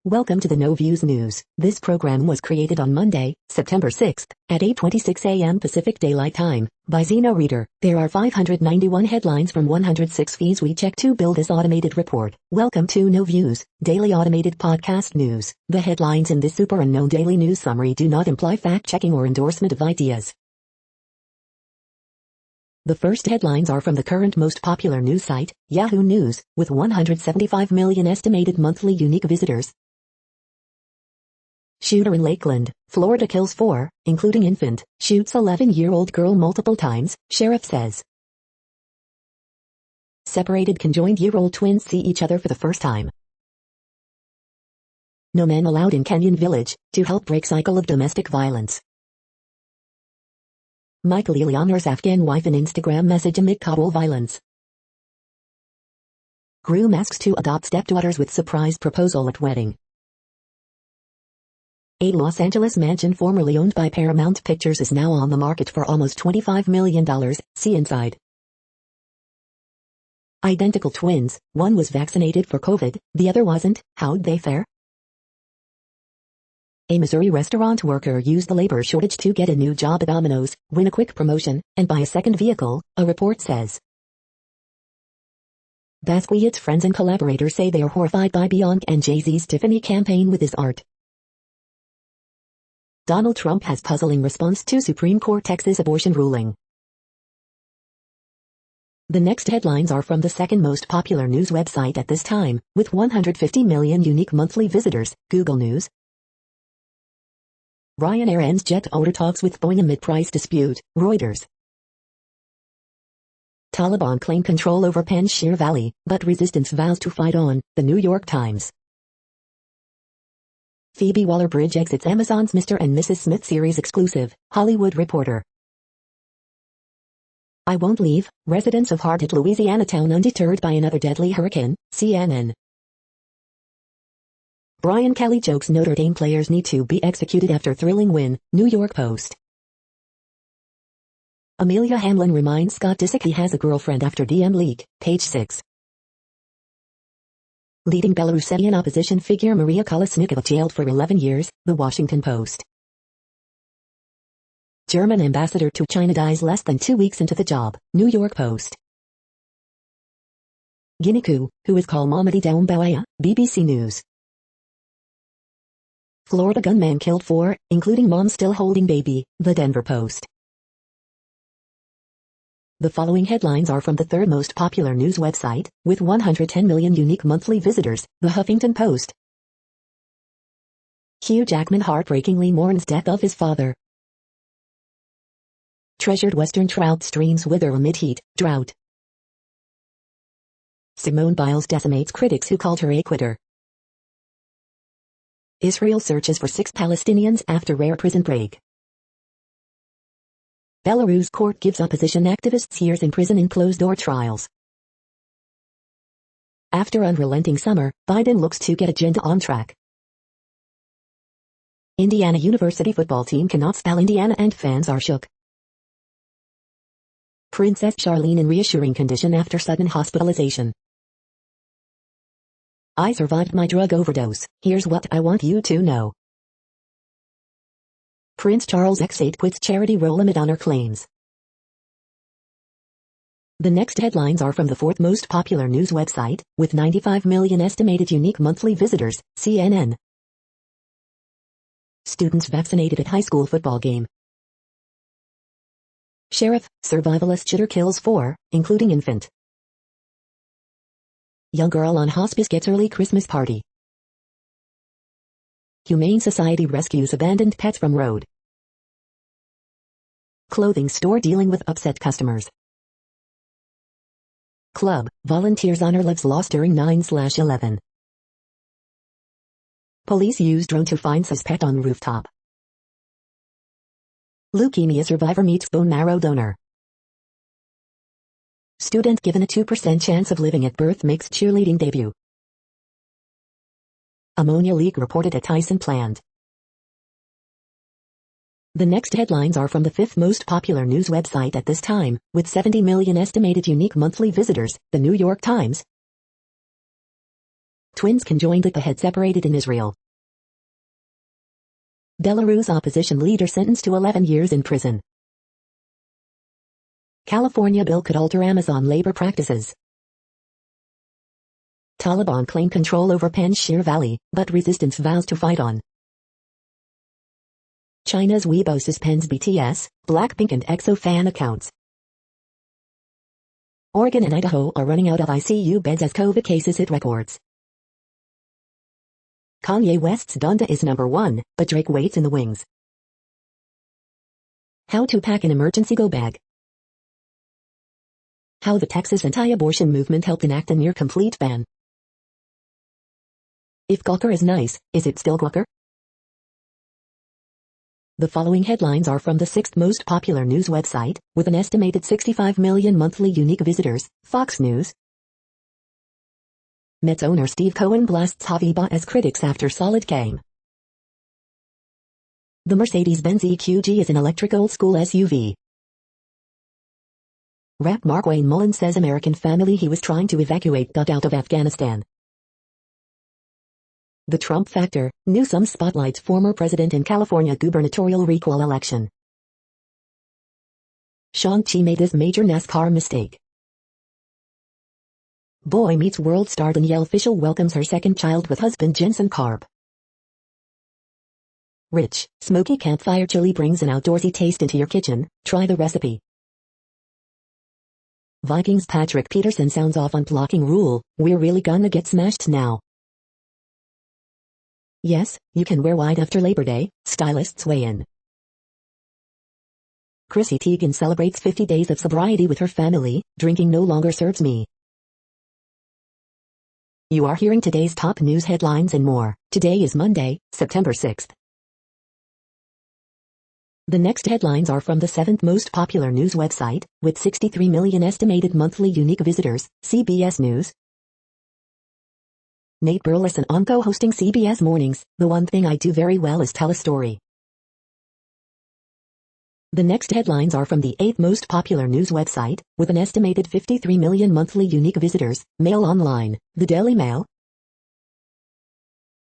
Welcome to the No Views News. This program was created on Monday, September 6th, at 8:26 a.m. Pacific Daylight Time, by Zeno Reader. There are 591 headlines from 106 feeds we check to build this automated report. Welcome to No Views, daily automated podcast news. The headlines in this super unknown daily news summary do not imply fact-checking or endorsement of ideas. The first headlines are from the current most popular news site, Yahoo News, with 175 million estimated monthly unique visitors. Shooter in Lakeland, Florida kills 4, including infant, shoots 11-year-old girl multiple times, sheriff says. Separated conjoined-year-old twins see each other for the first time. No men allowed in Kenyan village, to help break cycle of domestic violence. Michael Ely honors Afghan wife in Instagram message amid Kabul violence. Groom asks to adopt stepdaughters with surprise proposal at wedding. A Los Angeles mansion formerly owned by Paramount Pictures is now on the market for almost $25 million, see inside. Identical twins, one was vaccinated for COVID, the other wasn't, how'd they fare? A Missouri restaurant worker used the labor shortage to get a new job at Domino's, win a quick promotion, and buy a second vehicle, a report says. Basquiat's friends and collaborators say they are horrified by Beyonce and Jay-Z's Tiffany campaign with his art. Donald Trump has puzzling response to Supreme Court Texas abortion ruling. The next headlines are from the second most popular news website at this time, with 150 million unique monthly visitors, Google News. Ryanair ends jet owner talks with Boeing amid price dispute, Reuters. Taliban claim control over Panjshir Valley, but resistance vows to fight on, The New York Times. Phoebe Waller-Bridge exits Amazon's Mr. and Mrs. Smith series exclusive, Hollywood Reporter. I won't leave, residents of hard-hit Louisiana town undeterred by another deadly hurricane, CNN. Brian Kelly jokes Notre Dame players need to be executed after thrilling win, New York Post. Amelia Hamlin reminds Scott Disick he has a girlfriend after DM leak, Page 6. Leading Belarusian opposition figure Maria Kolesnikova jailed for 11 years, The Washington Post. German ambassador to China dies less than 2 weeks into the job, New York Post. Guinea coup, who is called Mamadi Doumbouya, BBC News. Florida gunman killed 4, including mom still holding baby, The Denver Post. The following headlines are from the third most popular news website, with 110 million unique monthly visitors, The Huffington Post. Hugh Jackman heartbreakingly mourns death of his father. Treasured western trout streams wither amid heat, drought. Simone Biles decimates critics who called her a quitter. Israel searches for 6 Palestinians after rare prison break. Belarus court gives opposition activists years in prison in closed-door trials. After unrelenting summer, Biden looks to get agenda on track. Indiana University football team cannot spell Indiana and fans are shook. Princess Charlene in reassuring condition after sudden hospitalization. I survived my drug overdose, here's what I want you to know. Prince Charles' ex-aide quits charity role amid honor claims. The next headlines are from the fourth most popular news website, with 95 million estimated unique monthly visitors, CNN. Students vaccinated at high school football game. Sheriff, survivalist shooter kills 4, including infant. Young girl on hospice gets early Christmas party. Humane Society rescues abandoned pets from road. Clothing store dealing with upset customers. Club, volunteers honor lives lost during 9/11. Police use drone to find suspect on rooftop. Leukemia survivor meets bone marrow donor. Student given a 2% chance of living at birth makes cheerleading debut. Ammonia leak reported at Tyson plant. The next headlines are from the fifth most popular news website at this time, with 70 million estimated unique monthly visitors, The New York Times. Twins conjoined at the head separated in Israel. Belarus opposition leader sentenced to 11 years in prison. California bill could alter Amazon labor practices. Taliban claim control over Panjshir Valley, but resistance vows to fight on. China's Weibo suspends BTS, Blackpink and EXO fan accounts. Oregon and Idaho are running out of ICU beds as COVID cases hit records. Kanye West's Donda is number 1, but Drake waits in the wings. How to pack an emergency go bag. How the Texas anti-abortion movement helped enact a near-complete ban. If Gawker is nice, is it still Gawker? The following headlines are from the 6th most popular news website, with an estimated 65 million monthly unique visitors, Fox News. Mets owner Steve Cohen blasts Habiba as critics after solid game. The Mercedes-Benz EQG is an electric old-school SUV. Rap Markwayne Mullin says American family he was trying to evacuate got out of Afghanistan. The Trump factor, Newsom spotlights former president in California gubernatorial recall election. Shang-Chi made this major NASCAR mistake. Boy meets world star Danielle Fishel welcomes her second child with husband Jensen Karp. Rich, smoky campfire chili brings an outdoorsy taste into your kitchen, try the recipe. Vikings Patrick Peterson sounds off on blocking rule, we're really gonna get smashed now. Yes, you can wear white after Labor Day, stylists weigh in. Chrissy Teigen celebrates 50 days of sobriety with her family, drinking no longer serves me. You are hearing today's top news headlines and more. Today is Monday, September 6th. The next headlines are from the 7th most popular news website, with 63 million estimated monthly unique visitors, CBS News. Nate Burleson on co-hosting CBS Mornings, the one thing I do very well is tell a story. The next headlines are from the 8th most popular news website, with an estimated 53 million monthly unique visitors, Mail Online, the Daily Mail.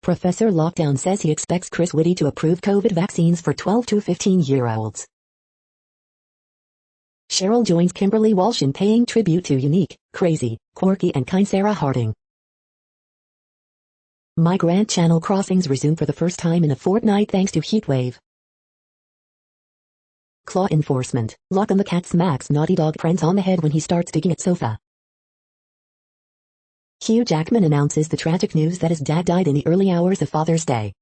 Professor Lockdown says he expects Chris Whitty to approve COVID vaccines for 12 to 15-year-olds. Cheryl joins Kimberly Walsh in paying tribute to unique, crazy, quirky and kind Sarah Harding. Migrant Channel crossings resume for the first time in a fortnight thanks to heatwave. Claw enforcement, lock on the cat smacks naughty dog friends on the head when he starts digging at sofa. Hugh Jackman announces the tragic news that his dad died in the early hours of Father's Day.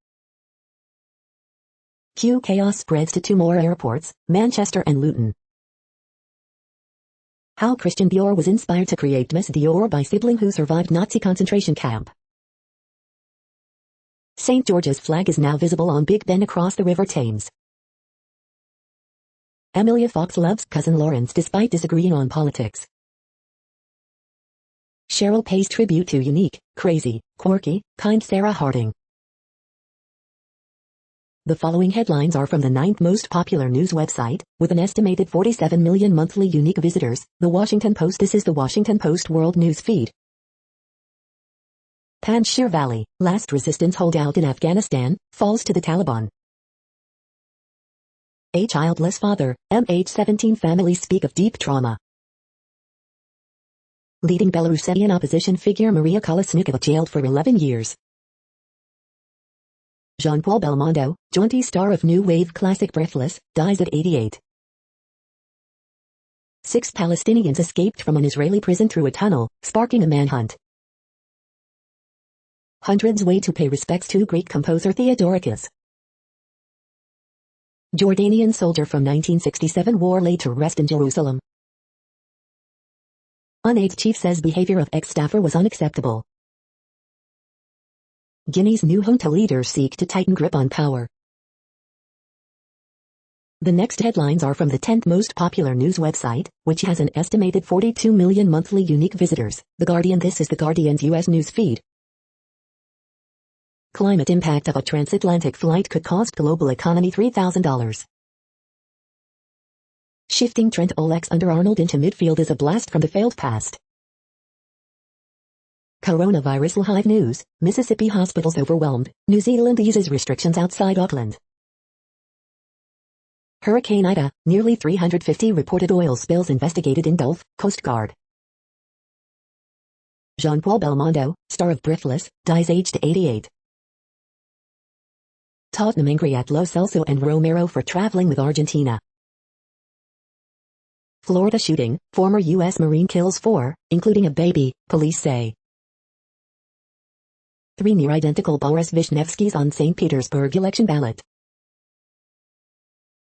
Hugh chaos spreads to 2 more airports, Manchester and Luton. How Christian Dior was inspired to create Miss Dior by sibling who survived Nazi concentration camp. St. George's flag is now visible on Big Ben across the River Thames. Emilia Fox loves cousin Lawrence despite disagreeing on politics. Cheryl pays tribute to unique, crazy, quirky, kind Sarah Harding. The following headlines are from the 9th most popular news website, with an estimated 47 million monthly unique visitors, The Washington Post. This is the Washington Post World News Feed. Panjshir Valley, last resistance holdout in Afghanistan, falls to the Taliban. A childless father, MH17 families speak of deep trauma. Leading Belarusian opposition figure Maria Kolesnikova jailed for 11 years. Jean-Paul Belmondo, jaunty star of new wave classic Breathless, dies at 88. 6 Palestinians escaped from an Israeli prison through a tunnel, sparking a manhunt. Hundreds wait to pay respects to Greek composer Theodorakis. Jordanian soldier from 1967 war laid to rest in Jerusalem. UNAIDS chief says behavior of ex-staffer was unacceptable. Guinea's new junta leaders seek to tighten grip on power. The next headlines are from the 10th most popular news website, which has an estimated 42 million monthly unique visitors, The Guardian. This is The Guardian's U.S. news feed. Climate impact of a transatlantic flight could cost global economy $3,000. Shifting Trent Olex under Arnold into midfield is a blast from the failed past. Coronavirus live news, Mississippi hospitals overwhelmed, New Zealand eases restrictions outside Auckland. Hurricane Ida, nearly 350 reported oil spills investigated in Gulf, Coast Guard. Jean-Paul Belmondo, star of Breathless, dies aged 88. Tottenham angry at Lo Celso and Romero for traveling with Argentina. Florida shooting, former U.S. Marine kills 4, including a baby, police say. 3 near-identical Boris Vishnevskys on St. Petersburg election ballot.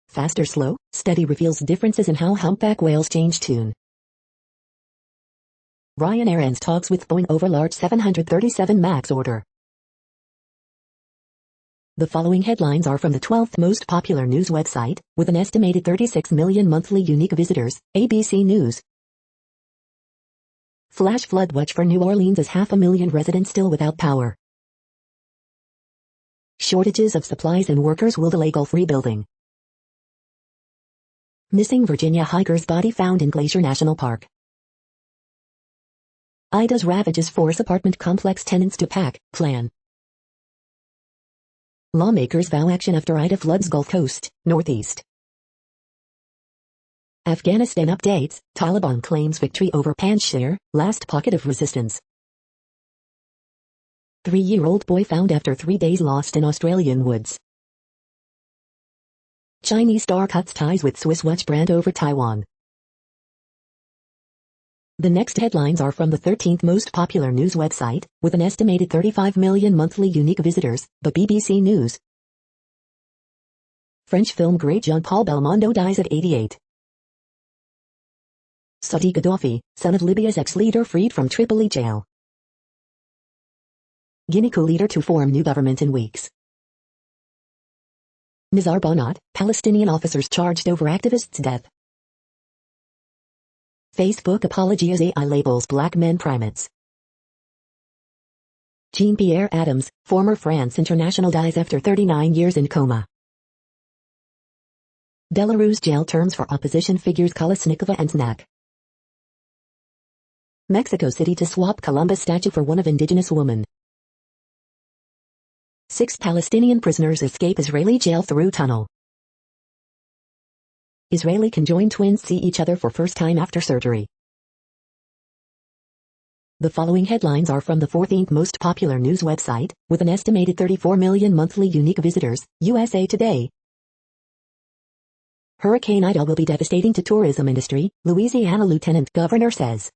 Fast or slow, study reveals differences in how humpback whales change tune. Ryanair ends talks with Boeing over large 737 MAX order. The following headlines are from the 12th most popular news website, with an estimated 36 million monthly unique visitors, ABC News. Flash flood watch for New Orleans as 500,000 residents still without power. Shortages of supplies and workers will delay Gulf rebuilding. Missing Virginia hiker's body found in Glacier National Park. Ida's ravages force apartment complex tenants to pack, plan. Lawmakers vow action after Ida floods Gulf Coast, Northeast. Afghanistan updates, Taliban claims victory over Panjshir, last pocket of resistance. 3-year-old boy found after 3 days lost in Australian woods. Chinese star cuts ties with Swiss watch brand over Taiwan. The next headlines are from the 13th most popular news website, with an estimated 35 million monthly unique visitors, the BBC News. French film great Jean-Paul Belmondo dies at 88. Saudi Gaddafi, son of Libya's ex-leader freed from Tripoli jail. Guinea coup leader to form new government in weeks. Nizar Banat, Palestinian officers charged over activist's death. Facebook apology as AI labels black men primates. Jean-Pierre Adams, former France international dies after 39 years in coma. Belarus jail terms for opposition figures Kolesnikova and Znak. Mexico City to swap Columbus statue for one of indigenous woman. 6 Palestinian prisoners escape Israeli jail through tunnel. Israeli conjoined twins see each other for first time after surgery. The following headlines are from the 14th most popular news website, with an estimated 34 million monthly unique visitors, USA Today. Hurricane Ida will be devastating to tourism industry, Louisiana Lieutenant Governor says.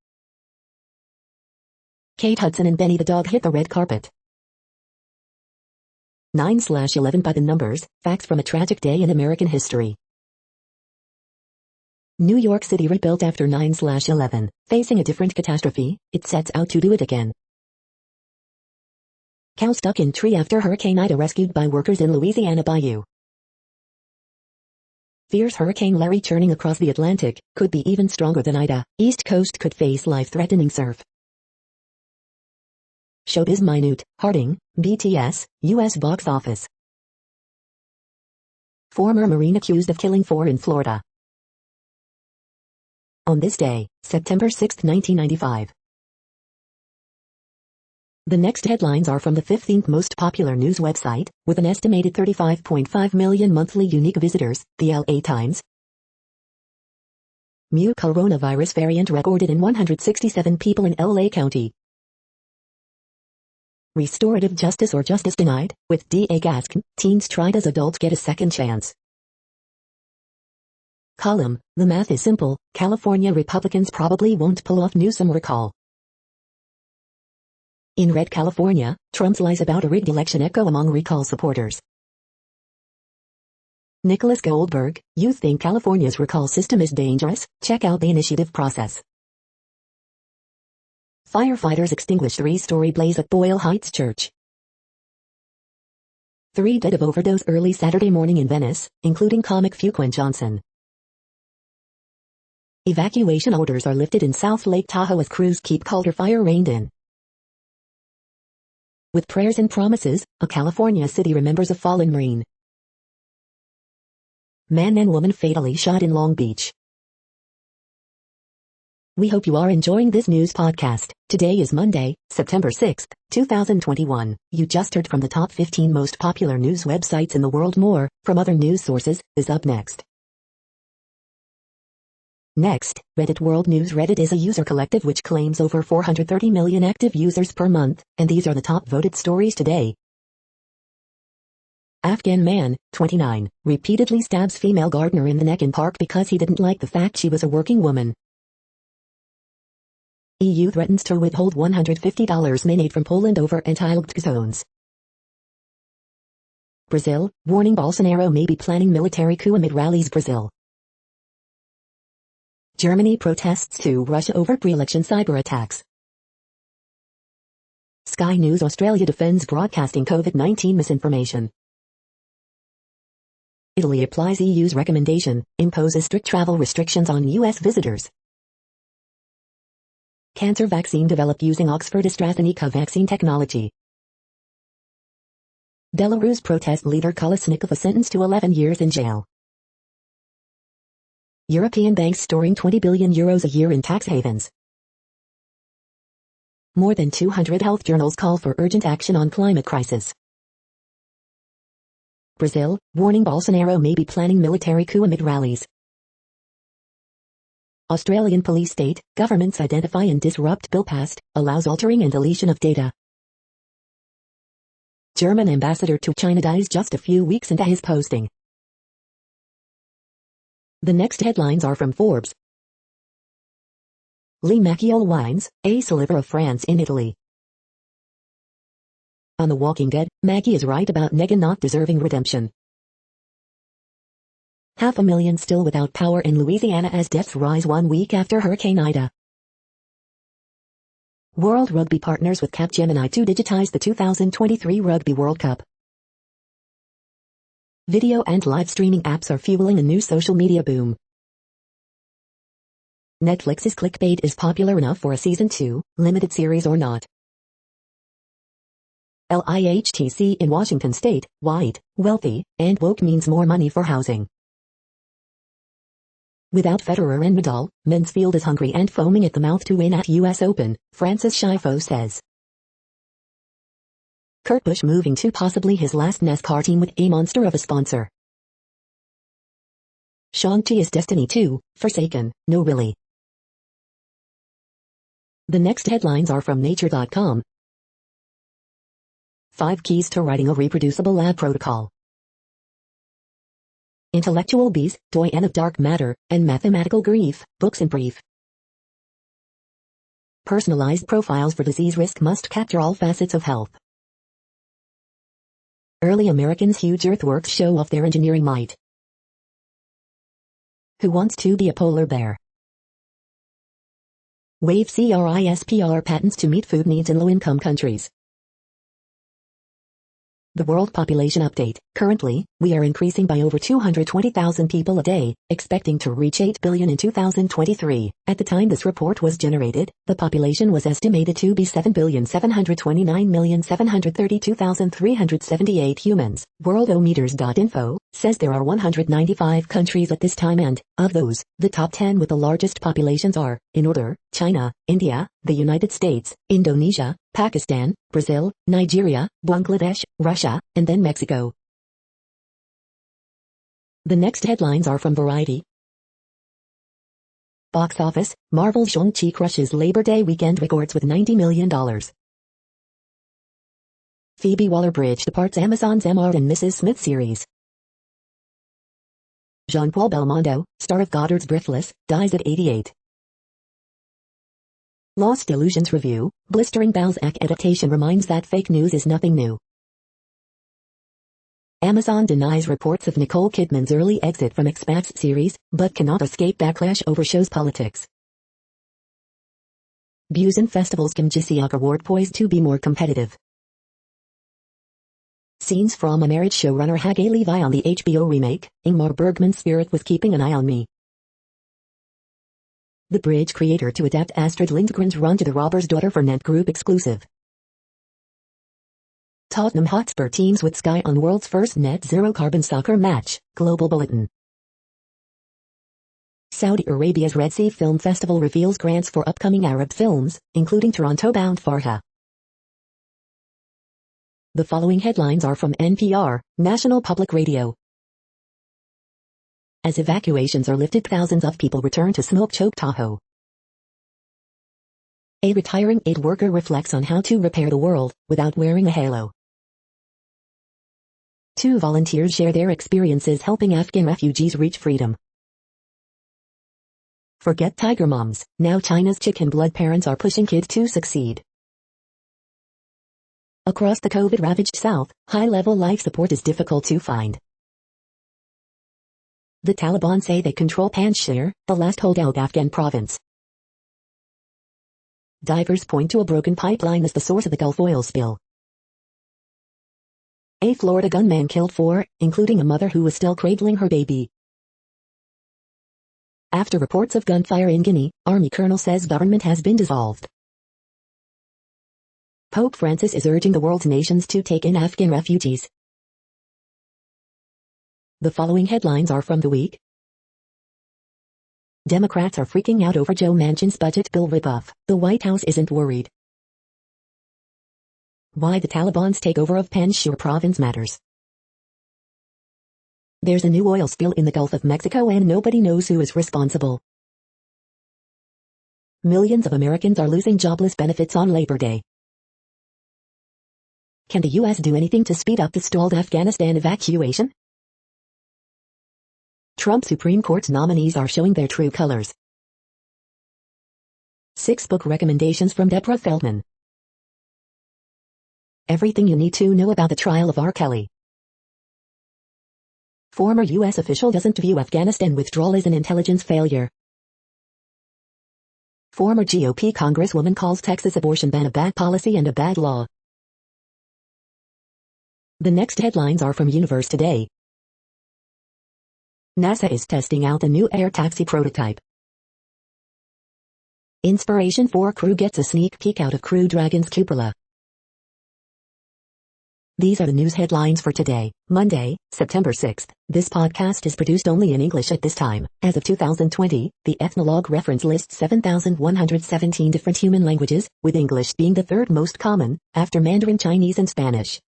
Kate Hudson and Benny the dog hit the red carpet. 9/11 by the numbers, facts from a tragic day in American history. New York City rebuilt after 9/11, facing a different catastrophe, it sets out to do it again. Cow stuck in tree after Hurricane Ida rescued by workers in Louisiana bayou. Fierce Hurricane Larry churning across the Atlantic, could be even stronger than Ida, East Coast could face life-threatening surf. Showbiz minute, Harding, BTS, U.S. box office. Former Marine accused of killing 4 in Florida. On this day, September 6, 1995. The next headlines are from the 15th most popular news website, with an estimated 35.5 million monthly unique visitors, the LA Times. Mu coronavirus variant recorded in 167 people in LA County. Restorative justice or justice denied, with DA Gaskin, teens tried as adults get a second chance. Column, the math is simple, California Republicans probably won't pull off Newsom recall. In red California, Trump's lies about a rigged election echo among recall supporters. Nicholas Goldberg, you think California's recall system is dangerous? Check out the initiative process. Firefighters extinguish 3-story blaze at Boyle Heights Church. 3 dead of overdose early Saturday morning in Venice, including comic Fuquan Johnson. Evacuation orders are lifted in South Lake Tahoe as crews keep Calder fire reined in. With prayers and promises, a California city remembers a fallen Marine. Man and woman fatally shot in Long Beach. We hope you are enjoying this news podcast. Today is Monday, September 6th, 2021. You just heard from the top 15 most popular news websites in the world. More from other news sources is up next. Next, Reddit World News. Reddit is a user collective which claims over 430 million active users per month, and these are the top voted stories today. Afghan man, 29, repeatedly stabs female gardener in the neck in park because he didn't like the fact she was a working woman. EU threatens to withhold $150 in aid from Poland over entitled zones. Brazil, warning Bolsonaro may be planning military coup amid rallies. Brazil. Germany protests to Russia over pre-election cyber attacks. Sky News. Australia defends broadcasting COVID-19 misinformation. Italy applies EU's recommendation, imposes strict travel restrictions on US visitors. Cancer vaccine developed using Oxford AstraZeneca vaccine technology. Belarus protest leader Kolesnikov sentenced to 11 years in jail. European banks storing €20 billion a year in tax havens. More than 200 health journals call for urgent action on climate crisis. Brazil, warning Bolsonaro may be planning military coup amid rallies. Australian police state, governments identify and disrupt bill passed, allows altering and deletion of data. German ambassador to China dies just a few weeks into his posting. The next headlines are from Forbes. Le Macchiole wines, a sliver of France in Italy. On The Walking Dead, Maggie is right about Negan not deserving redemption. 500,000 still without power in Louisiana as deaths rise 1 week after Hurricane Ida. World Rugby partners with Capgemini to digitize the 2023 Rugby World Cup. Video and live streaming apps are fueling a new social media boom. Netflix's clickbait is popular enough for a season 2, limited series or not. LIHTC in Washington state, white, wealthy, and woke means more money for housing. Without Federer and Nadal, men's field is hungry and foaming at the mouth to win at US Open, Francis Schifo says. Kurt Busch moving to possibly his last NASCAR team with a monster of a sponsor. Shang-Chi is Destiny 2, Forsaken, no really. The next headlines are from Nature.com. 5 keys to writing a reproducible lab protocol. Intellectual Bees, Doyen of Dark Matter, and Mathematical Grief, books in brief. Personalized profiles for disease risk must capture all facets of health. Early Americans' huge earthworks show off their engineering might. Who wants to be a polar bear? Waive CRISPR patents to meet food needs in low-income countries. The World Population Update. Currently, we are increasing by over 220,000 people a day, expecting to reach 8 billion in 2023. At the time this report was generated, the population was estimated to be 7,729,732,378 humans. Worldometers.info says there are 195 countries at this time and, of those, the top 10 with the largest populations are, in order, China, India, the United States, Indonesia, Pakistan, Brazil, Nigeria, Bangladesh, Russia, and then Mexico. The next headlines are from Variety. Box office, Marvel's Shang-Chi crushes Labor Day weekend records with $90 million. Phoebe Waller-Bridge departs Amazon's Mr. and Mrs. Smith series. Jean-Paul Belmondo, star of Goddard's Breathless, dies at 88. Lost Illusions Review, blistering Balzac adaptation reminds that fake news is nothing new. Amazon denies reports of Nicole Kidman's early exit from Expats series, but cannot escape backlash over show's politics. Busan Festival's Kim Ji-seok Award poised to be more competitive. Scenes from a Marriage showrunner Hage Levi on the HBO remake, Ingmar Bergman's spirit was keeping an eye on me. The Bridge creator to adapt Astrid Lindgren's Run to the Robber's Daughter for Net Group exclusive. Tottenham Hotspur teams with Sky on world's first net zero carbon soccer match, Global Bulletin. Saudi Arabia's Red Sea Film Festival reveals grants for upcoming Arab films, including Toronto-bound Farha. The following headlines are from NPR, National Public Radio. As evacuations are lifted, thousands of people return to smoke-choked Tahoe. A retiring aid worker reflects on how to repair the world without wearing a halo. 2 volunteers share their experiences helping Afghan refugees reach freedom. Forget tiger moms, now China's chicken blood parents are pushing kids to succeed. Across the COVID-ravaged South, high-level life support is difficult to find. The Taliban say they control Panjshir, the last holdout Afghan province. Divers point to a broken pipeline as the source of the Gulf oil spill. A Florida gunman killed 4, including a mother who was still cradling her baby. After reports of gunfire in Guinea, Army colonel says government has been dissolved. Pope Francis is urging the world's nations to take in Afghan refugees. The following headlines are from The Week. Democrats are freaking out over Joe Manchin's budget bill ripoff. The White House isn't worried. Why the Taliban's takeover of Panjshir province matters. There's a new oil spill in the Gulf of Mexico and nobody knows who is responsible. Millions of Americans are losing jobless benefits on Labor Day. Can the U.S. do anything to speed up the stalled Afghanistan evacuation? Trump Supreme Court nominees are showing their true colors. 6 book recommendations from Deborah Feldman. Everything you need to know about the trial of R. Kelly. Former U.S. official doesn't view Afghanistan withdrawal as an intelligence failure. Former GOP Congresswoman calls Texas abortion ban a bad policy and a bad law. The next headlines are from Universe Today. NASA is testing out a new air taxi prototype. Inspiration 4 crew gets a sneak peek out of Crew Dragon's cupola. These are the news headlines for today, Monday, September 6th. This podcast is produced only in English at this time. As of 2020, the Ethnologue reference lists 7,117 different human languages, with English being the 3rd most common, after Mandarin Chinese and Spanish.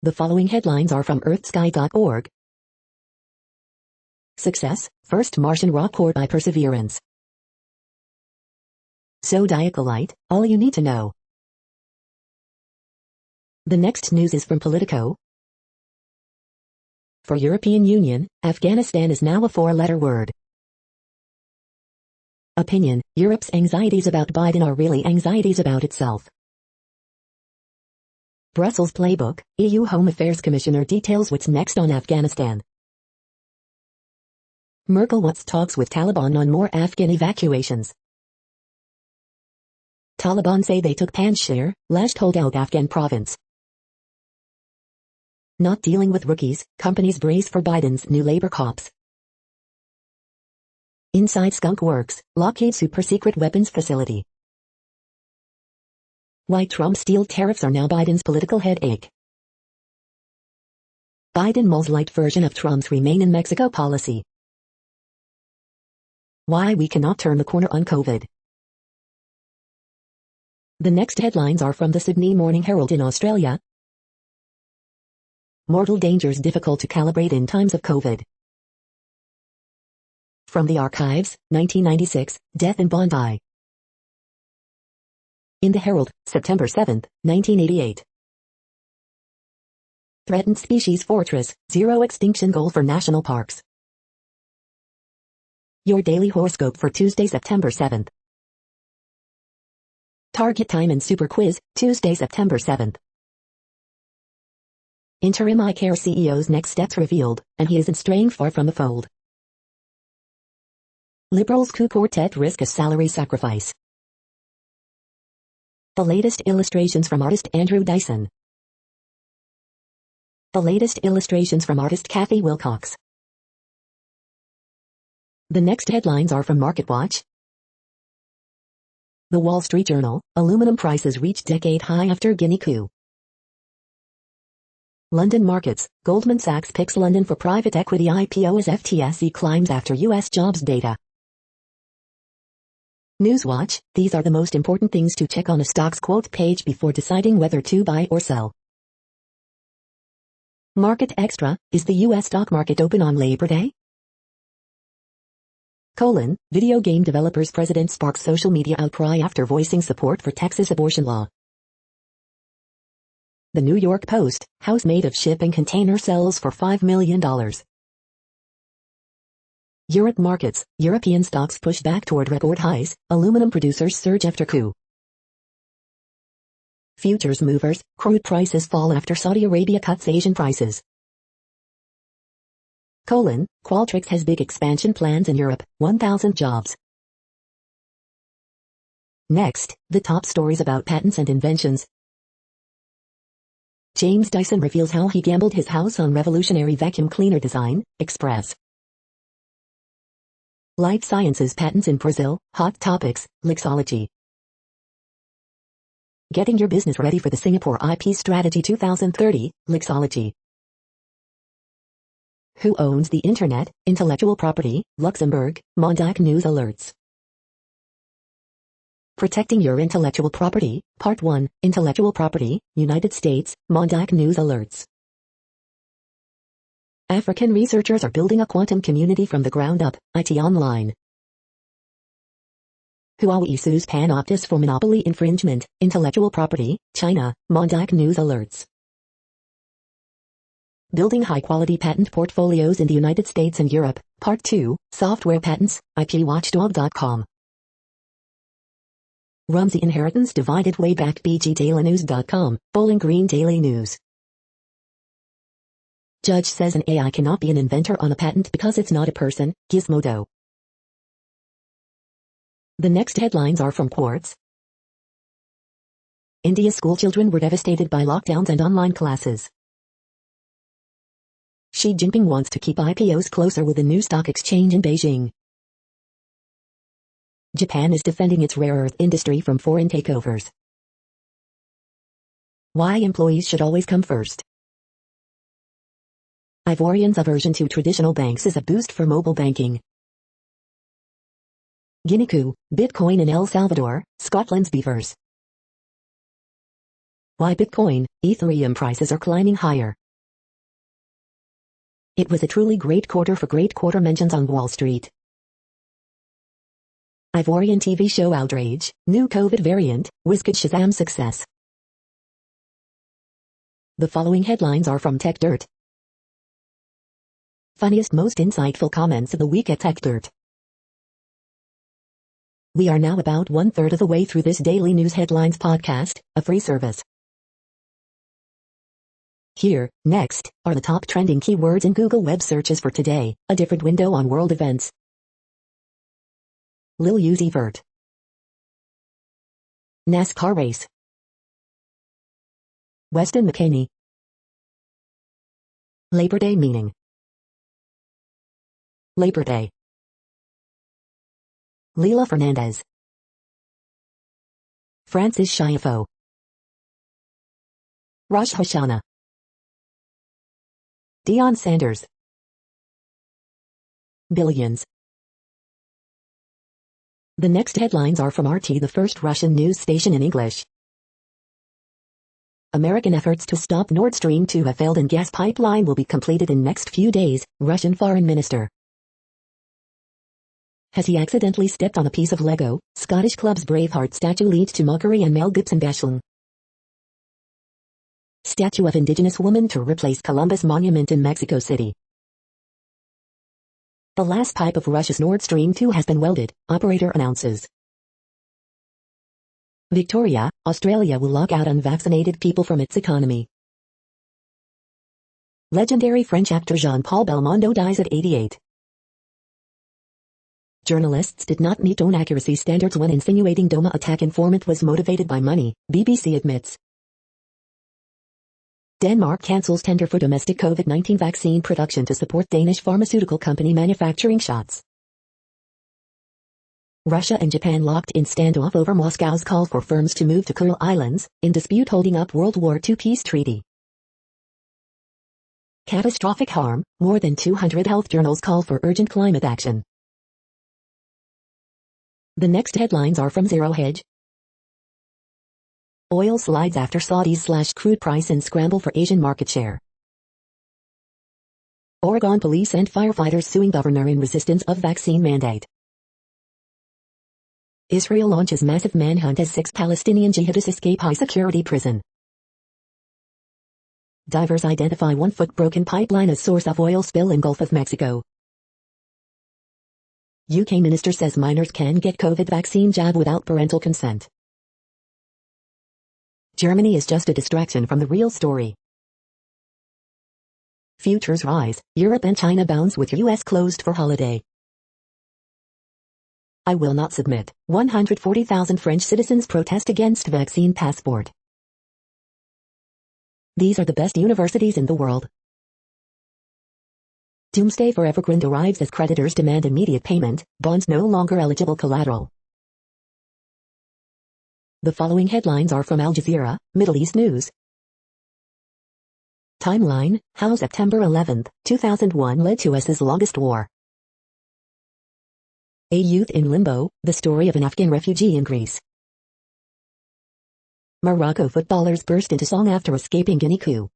The following headlines are from earthsky.org. Success, first Martian rock core by Perseverance. Zodiacolite, all you need to know. The next news is from Politico. For European Union, Afghanistan is now a 4-letter word. Opinion, Europe's anxieties about Biden are really anxieties about itself. Brussels Playbook, EU Home Affairs Commissioner details what's next on Afghanistan. Merkel wants talks with Taliban on more Afghan evacuations. Taliban say they took Panjshir, last holdout Afghan province. Not dealing with rookies, companies brace for Biden's new labor cops. Inside Skunk Works, Lockheed super-secret weapons facility. Why Trump's steel tariffs are now Biden's political headache. Biden mulls light version of Trump's Remain in Mexico policy. Why we cannot turn the corner on COVID. The next headlines are from the Sydney Morning Herald in Australia. Mortal dangers difficult to calibrate in times of COVID. From the Archives, 1996, Death in Bondi. In the Herald, September 7, 1988. Threatened Species Fortress, Zero Extinction Goal for National Parks. Your daily horoscope for Tuesday, September 7th. Target time and super quiz, Tuesday, September 7th. Interim iCare CEO's next steps revealed, and he isn't straying far from the fold. Liberals coup quartet risk a salary sacrifice. The latest illustrations from artist Andrew Dyson. The latest illustrations from artist Kathy Wilcox. The next headlines are from MarketWatch. The Wall Street Journal, aluminum prices reach decade high after Guinea coup. London markets. Goldman Sachs picks London for private equity IPO as FTSE climbs after US jobs data. Newswatch. These are the most important things to check on a stock's quote page before deciding whether to buy or sell. Market Extra. Is the US stock market open on Labor Day? Video game developers president sparks social media outcry after voicing support for Texas abortion law. The New York Post. House made of shipping container sells for $5 million. Europe markets. European stocks push back toward record highs. Aluminum producers surge after coup. Futures movers. Crude prices fall after Saudi Arabia cuts Asian prices. Qualtrics has big expansion plans in Europe. 1,000 jobs. Next, the top stories about patents and inventions. James Dyson reveals how he gambled his house on revolutionary vacuum cleaner design. Express. Life sciences patents in Brazil. Hot topics. Lixology. Getting your business ready for the Singapore IP Strategy 2030. Lixology. Who owns the Internet? Intellectual property. Luxembourg. Mondac News alerts. Protecting your intellectual property. Part 1. Intellectual property. United States. Mondac News alerts. African researchers are building a quantum community from the ground up. IT Online. Huawei sues Panoptis for monopoly infringement. Intellectual property. China. Mondac News alerts. Building high-quality patent portfolios in the United States and Europe. Part 2. Software patents. IPWatchdog.com. Rumsey inheritance divided way back. BGDailyNews.com. Bowling Green Daily News. Judge says an AI cannot be an inventor on a patent because it's not a person. Gizmodo. The next headlines are from Quartz. India schoolchildren were devastated by lockdowns and online classes. Xi Jinping wants to keep IPOs closer with a new stock exchange in Beijing. Japan is defending its rare earth industry from foreign takeovers. Why employees should always come first. Ivorians' aversion to traditional banks is a boost for mobile banking. Guinea coup, Bitcoin in El Salvador, Scotland's beavers. Why Bitcoin, Ethereum prices are climbing higher. It was a truly great quarter for great quarter mentions on Wall Street. Ivorian TV show outrage, new COVID variant, Wizkid Shazam success. The following headlines are from Tech Dirt. Funniest most insightful comments of the week at Tech Dirt. We are now about 1/3 of the way through this daily news headlines podcast, a free service. Here, next, are the top trending keywords in Google web searches for today, a different window on world events. Lil Uzi Vert. NASCAR race. Weston McKennie. Labor Day meaning. Labor Day. Leila Fernandez. Francis Schiaffo. Rosh Hashanah. Deion Sanders. Billions. The next headlines are from RT, the first Russian news station in English. American efforts to stop Nord Stream 2 have failed and gas pipeline will be completed in next few days, Russian foreign minister. Has he accidentally stepped on a piece of Lego? Scottish club's Braveheart statue leads to mockery and Mel Gibson bashing. Statue of indigenous woman to replace Columbus Monument in Mexico City. The last pipe of Russia's Nord Stream 2 has been welded, operator announces. Victoria, Australia will lock out unvaccinated people from its economy. Legendary French actor Jean-Paul Belmondo dies at 88. Journalists did not meet own accuracy standards when insinuating Doma attack informant was motivated by money, BBC admits. Denmark cancels tender for domestic COVID-19 vaccine production to support Danish pharmaceutical company manufacturing shots. Russia and Japan locked in standoff over Moscow's call for firms to move to Kuril Islands, in dispute holding up World War II peace treaty. Catastrophic harm, more than 200 health journals call for urgent climate action. The next headlines are from Zero Hedge. Oil slides after Saudis slash crude price and scramble for Asian market share. Oregon police and firefighters suing governor in resistance of vaccine mandate. Israel launches massive manhunt as 6 Palestinian jihadists escape high-security prison. Divers identify 1-foot broken pipeline as source of oil spill in Gulf of Mexico. UK minister says minors can get COVID vaccine jab without parental consent. Germany is just a distraction from the real story. Futures rise, Europe and China bounce with US closed for holiday. I will not submit. 140,000 French citizens protest against vaccine passport. These are the best universities in the world. Doomsday for Evergrande arrives as creditors demand immediate payment, bonds no longer eligible collateral. The following headlines are from Al Jazeera, Middle East News. Timeline, how September 11, 2001 led to US's longest war. A youth in limbo, the story of an Afghan refugee in Greece. Morocco footballers burst into song after escaping Guinea coup.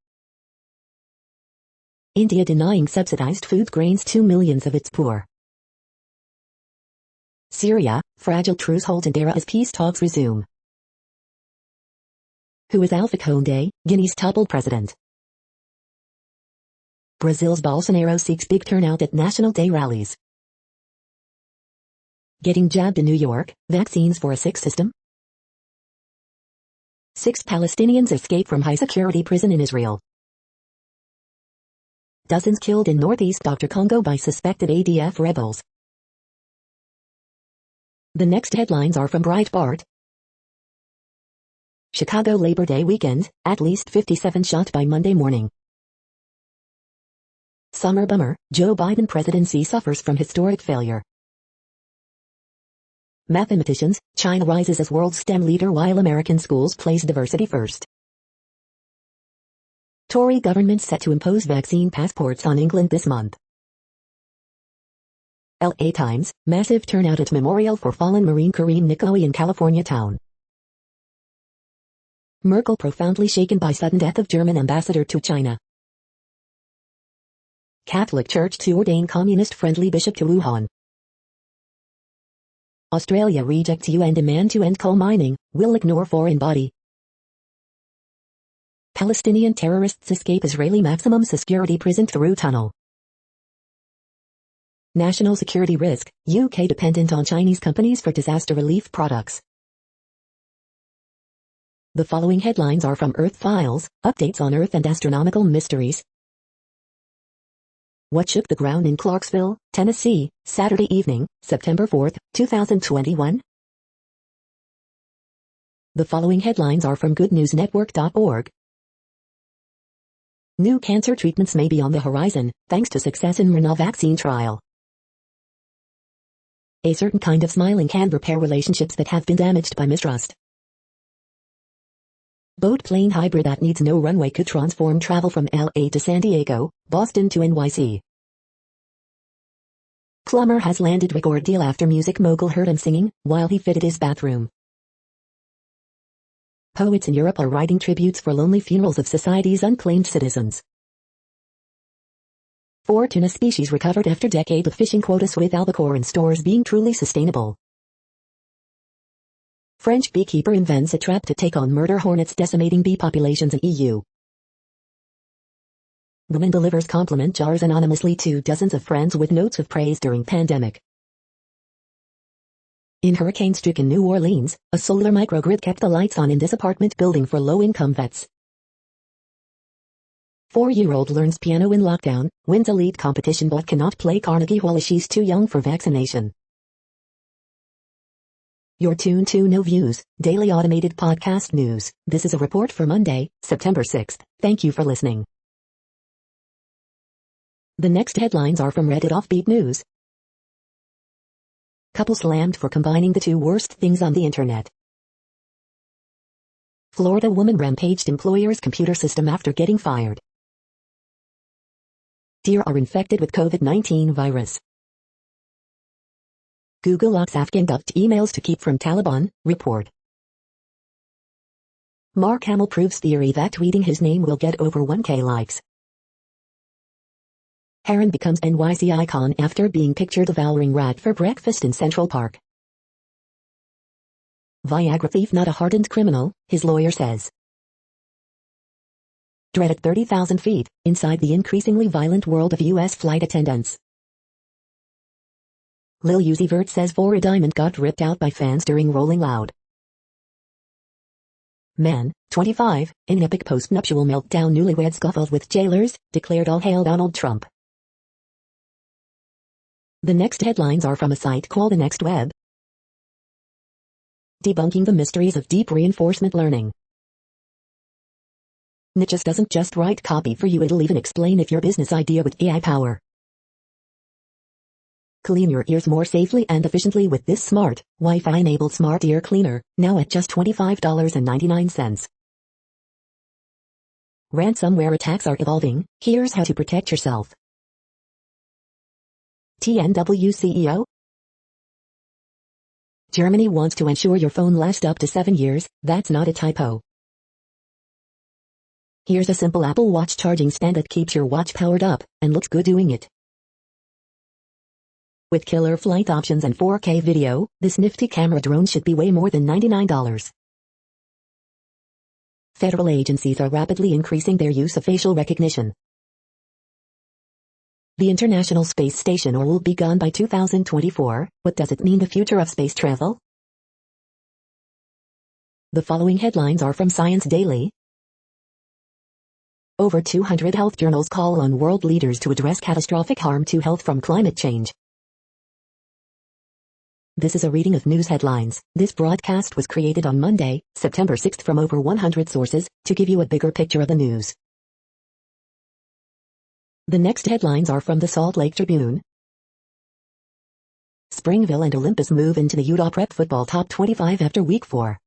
India denying subsidized food grains to millions of its poor. Syria, fragile truce holds Indira as peace talks resume. Who is Alpha Condé, Guinea's toppled president? Brazil's Bolsonaro seeks big turnout at National Day rallies. Getting jabbed in New York, vaccines for a sick system? 6 Palestinians escape from high-security prison in Israel. Dozens killed in northeast Dr. Congo by suspected ADF rebels. The next headlines are from Breitbart. Chicago Labor Day weekend, at least 57 shot by Monday morning. Summer bummer, Joe Biden presidency suffers from historic failure. Mathematicians, China rises as world STEM leader while American schools place diversity first. Tory government set to impose vaccine passports on England this month. LA Times, massive turnout at memorial for fallen Marine Kareem Nikoui in California town. Merkel profoundly shaken by sudden death of German ambassador to China. Catholic Church to ordain communist-friendly bishop to Wuhan. Australia rejects UN demand to end coal mining, will ignore foreign body. Palestinian terrorists escape Israeli maximum security prison through tunnel. National security risk, UK dependent on Chinese companies for disaster relief products. The following headlines are from Earth Files, updates on Earth and astronomical mysteries. What shook the ground in Clarksville, Tennessee, Saturday evening, September 4, 2021? The following headlines are from goodnewsnetwork.org. New cancer treatments may be on the horizon, thanks to success in Mrna vaccine trial. A certain kind of smiling can repair relationships that have been damaged by mistrust. Boat-plane hybrid that needs no runway could transform travel from LA to San Diego, Boston to NYC. Plumber has landed record deal after music mogul heard him singing while he fitted his bathroom. Poets in Europe are writing tributes for lonely funerals of society's unclaimed citizens. 4 tuna species recovered after decade of fishing quotas with albacore in stores being truly sustainable. French beekeeper invents a trap to take on murder hornets decimating bee populations in EU. Woman delivers compliment jars anonymously to dozens of friends with notes of praise during pandemic. In hurricane-stricken New Orleans, a solar microgrid kept the lights on in this apartment building for low-income vets. 4-year-old learns piano in lockdown, wins a lead competition but cannot play Carnegie Hall as she's too young for vaccination. You're tuned to No Views, daily automated podcast news. This is a report for Monday, September 6th. Thank you for listening. The next headlines are from Reddit Offbeat News. Couple slammed for combining the 2 worst things on the internet. Florida woman rampaged employer's computer system after getting fired. Deer are infected with COVID-19 virus. Google locks Afghan dubbed emails to keep from Taliban, report. Mark Hamill proves theory that tweeting his name will get over 1K likes. Heron becomes NYC icon after being pictured devouring rat for breakfast in Central Park. Viagra thief not a hardened criminal, his lawyer says. Dread at 30,000 feet, inside the increasingly violent world of U.S. flight attendants. Lil Uzi Vert says for a diamond got ripped out by fans during Rolling Loud. Man, 25, in epic post-nuptial meltdown newlywed scuffle with jailers, declared all hail Donald Trump. The next headlines are from a site called The Next Web. Debunking the mysteries of deep reinforcement learning. Niches doesn't just write copy for you, it'll even explain if your business idea with AI power. Clean your ears more safely and efficiently with this smart, Wi-Fi-enabled smart ear cleaner, now at just $25.99. Ransomware attacks are evolving, here's how to protect yourself. TNW CEO. Germany wants to ensure your phone lasts up to 7 years, that's not a typo. Here's a simple Apple Watch charging stand that keeps your watch powered up, and looks good doing it. With killer flight options and 4K video, this nifty camera drone should be way more than $99. Federal agencies are rapidly increasing their use of facial recognition. The International Space Station will be gone by 2024, what does it mean the future of space travel? The following headlines are from Science Daily. Over 200 health journals call on world leaders to address catastrophic harm to health from climate change. This is a reading of news headlines. This broadcast was created on Monday, September 6th from over 100 sources, to give you a bigger picture of the news. The next headlines are from the Salt Lake Tribune. Springville and Olympus move into the Utah Prep Football Top 25 after Week 4.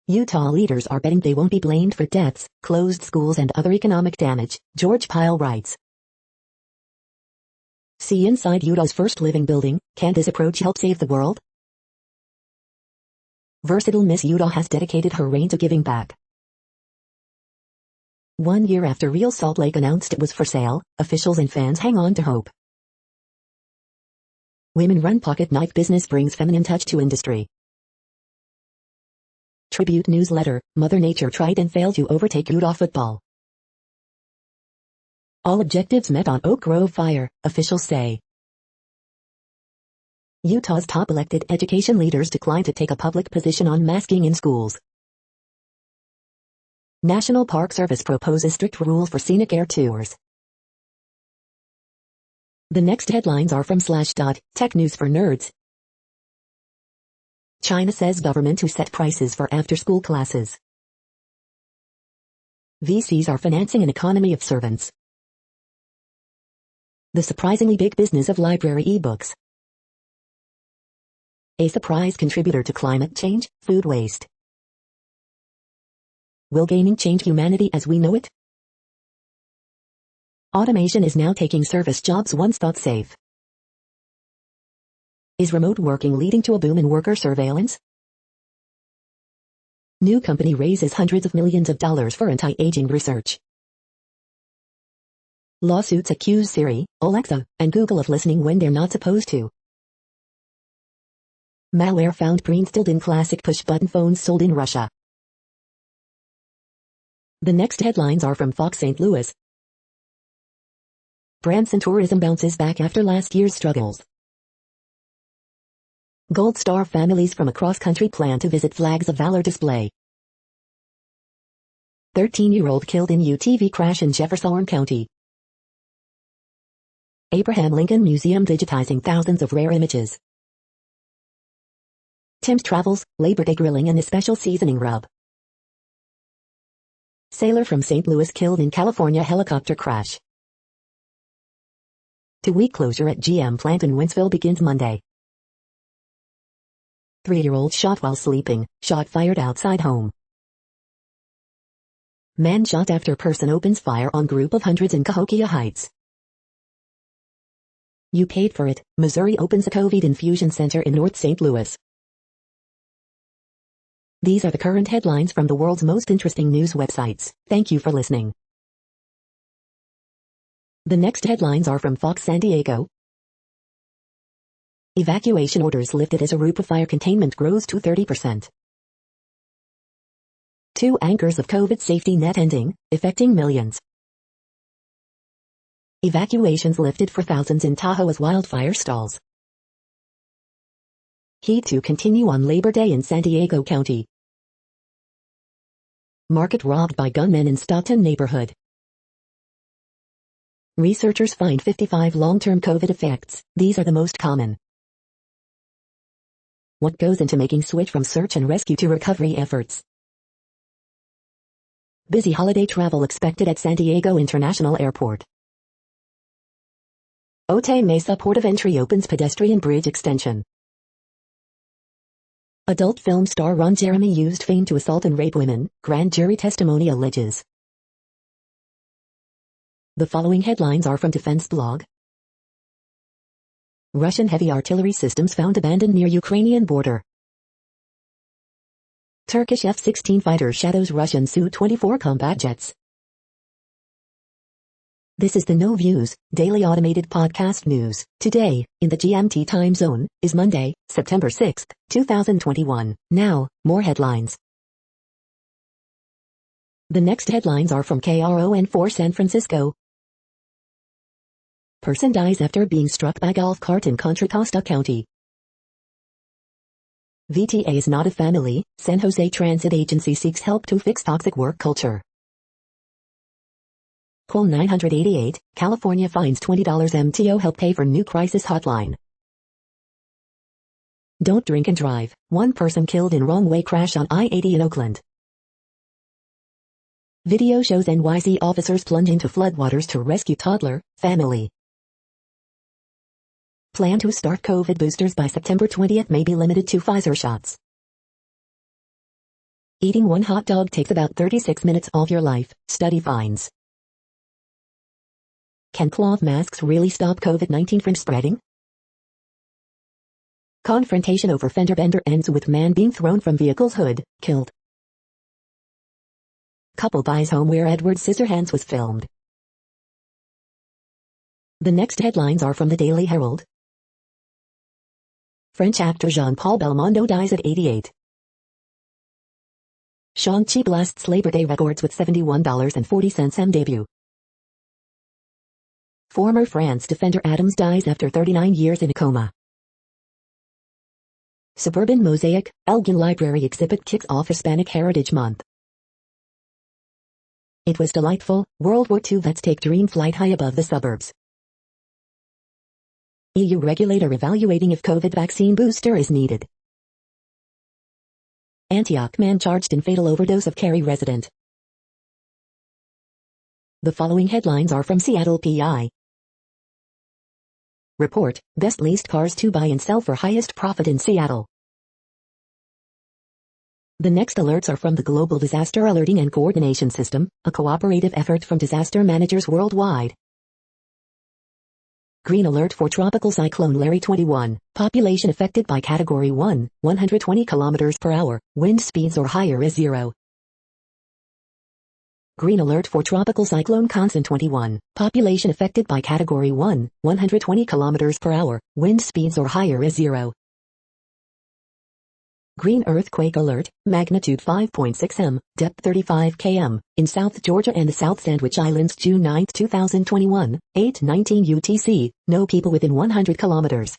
Utah leaders are betting they won't be blamed for deaths, closed schools and other economic damage, George Pyle writes. See inside Utah's first living building, can this approach help save the world? Versatile Miss Utah has dedicated her reign to giving back. 1 year after Real Salt Lake announced it was for sale, officials and fans hang on to hope. Women-run pocket knife business brings feminine touch to industry. Tribute newsletter, Mother Nature tried and failed to overtake Utah football. All objectives met on Oak Grove fire, officials say. Utah's top elected education leaders declined to take a public position on masking in schools. National Park Service proposes strict rules for scenic air tours. The next headlines are from Slashdot, Tech News for Nerds. China says government to set prices for after-school classes. VCs are financing an economy of servants. The surprisingly big business of library ebooks. A surprise contributor to climate change, food waste. Will gaming change humanity as we know it? Automation is now taking service jobs once thought safe. Is remote working leading to a boom in worker surveillance? New company raises hundreds of millions of dollars for anti-aging research. Lawsuits accuse Siri, Alexa, and Google of listening when they're not supposed to. Malware found pre-installed in classic push-button phones sold in Russia. The next headlines are from Fox St. Louis. Branson tourism bounces back after last year's struggles. Gold Star families from across country plan to visit Flags of Valor display. 13-year-old killed in UTV crash in Jefferson County. Abraham Lincoln Museum digitizing thousands of rare images. Tim's Travels, Labor Day grilling and a special seasoning rub. Sailor from St. Louis killed in California helicopter crash. 2-week closure at GM plant in Wentzville begins Monday. 3-year-old shot while sleeping, shot fired outside home. Man shot after person opens fire on group of hundreds in Cahokia Heights. You paid for it. Missouri opens a COVID infusion center in North St. Louis. These are the current headlines from the world's most interesting news websites. Thank you for listening. The next headlines are from Fox San Diego. Evacuation orders lifted as Arupa fire containment grows to 30%. 2 anchors of COVID safety net ending, affecting millions. Evacuations lifted for thousands in Tahoe as wildfire stalls. Heat to continue on Labor Day in San Diego County. Market robbed by gunmen in Stockton neighborhood. Researchers find 55 long-term COVID effects. These are the most common. What goes into making switch from search and rescue to recovery efforts? Busy holiday travel expected at San Diego International Airport. Otay Mesa Port of Entry opens pedestrian bridge extension. Adult film star Ron Jeremy used fame to assault and rape women, grand jury testimony alleges. The following headlines are from Defense Blog. Russian heavy artillery systems found abandoned near Ukrainian border. Turkish F-16 fighter shadows Russian Su-24 combat jets. This is the No Views, daily automated podcast news. Today, in the GMT time zone, is Monday, September 6, 2021. Now, more headlines. The next headlines are from KRON4 San Francisco. Person dies after being struck by golf cart in Contra Costa County. VTA is not a family. San Jose Transit Agency seeks help to fix toxic work culture. Call 988, California finds $20 MTO help pay for new crisis hotline. Don't drink and drive. 1 person killed in wrong way crash on I-80 in Oakland. Video shows NYC officers plunge into floodwaters to rescue toddler, family. Plan to start COVID boosters by September 20th may be limited to Pfizer shots. Eating 1 hot dog takes about 36 minutes of your life, study finds. Can cloth masks really stop COVID-19 from spreading? Confrontation over fender bender ends with man being thrown from vehicle's hood, killed. Couple buys home where Edward Scissorhands was filmed. The next headlines are from the Daily Herald. French actor Jean-Paul Belmondo dies at 88. Shang-Chi blasts Labor Day records with $71.40 M debut. Former France defender Adams dies after 39 years in a coma. Suburban Mosaic, Elgin Library exhibit kicks off Hispanic Heritage Month. It was delightful. World War II vets take dream flight high above the suburbs. EU regulator evaluating if COVID vaccine booster is needed. Antioch man charged in fatal overdose of Cary resident. The following headlines are from Seattle PI. Report, best leased cars to buy and sell for highest profit in Seattle. The next alerts are from the Global Disaster Alerting and Coordination System, a cooperative effort from disaster managers worldwide. Green alert for Tropical Cyclone Larry 21, population affected by Category 1, 120 km per hour, wind speeds or higher is 0. Green alert for Tropical Cyclone Constance 21, population affected by Category 1, 120 km per hour, wind speeds or higher is 0. Green earthquake alert, magnitude 5.6 m, depth 35 km, in South Georgia and the South Sandwich Islands June 9, 2021, 8:19 UTC, no people within 100 kilometers.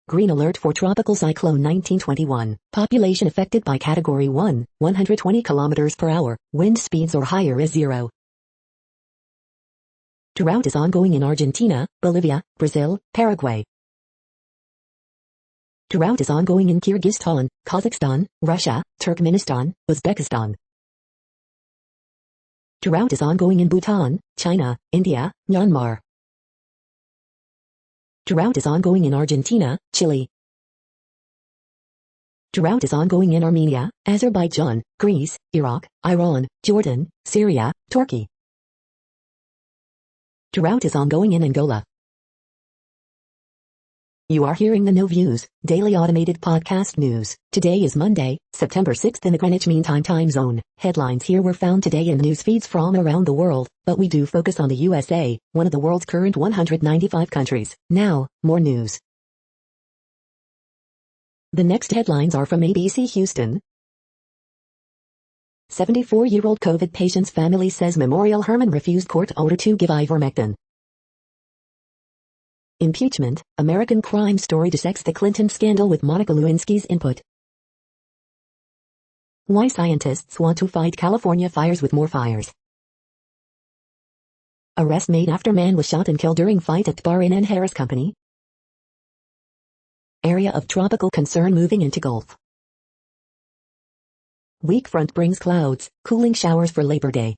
Green alert for Tropical Cyclone 1921, population affected by Category 1, 120 km per hour, wind speeds or higher is 0. Drought is ongoing in Argentina, Bolivia, Brazil, Paraguay. Drought is ongoing in Kyrgyzstan, Kazakhstan, Russia, Turkmenistan, Uzbekistan. Drought is ongoing in Bhutan, China, India, Myanmar. Drought is ongoing in Argentina, Chile. Drought is ongoing in Armenia, Azerbaijan, Greece, Iraq, Iran, Jordan, Syria, Turkey. Drought is ongoing in Angola. You are hearing the No Views, daily automated podcast news. Today is Monday, September 6th in the Greenwich Mean Time zone. Headlines here were found today in news feeds from around the world, but we do focus on the USA, one of the world's current 195 countries. Now, more news. The next headlines are from ABC Houston. 74-year-old COVID patient's family says Memorial Hermann refused court order to give ivermectin. Impeachment, American Crime Story dissects the Clinton scandal with Monica Lewinsky's input. Why scientists want to fight California fires with more fires. Arrest made after man was shot and killed during fight at bar in Harris Company. Area of tropical concern moving into Gulf. Weak front brings clouds, cooling showers for Labor Day.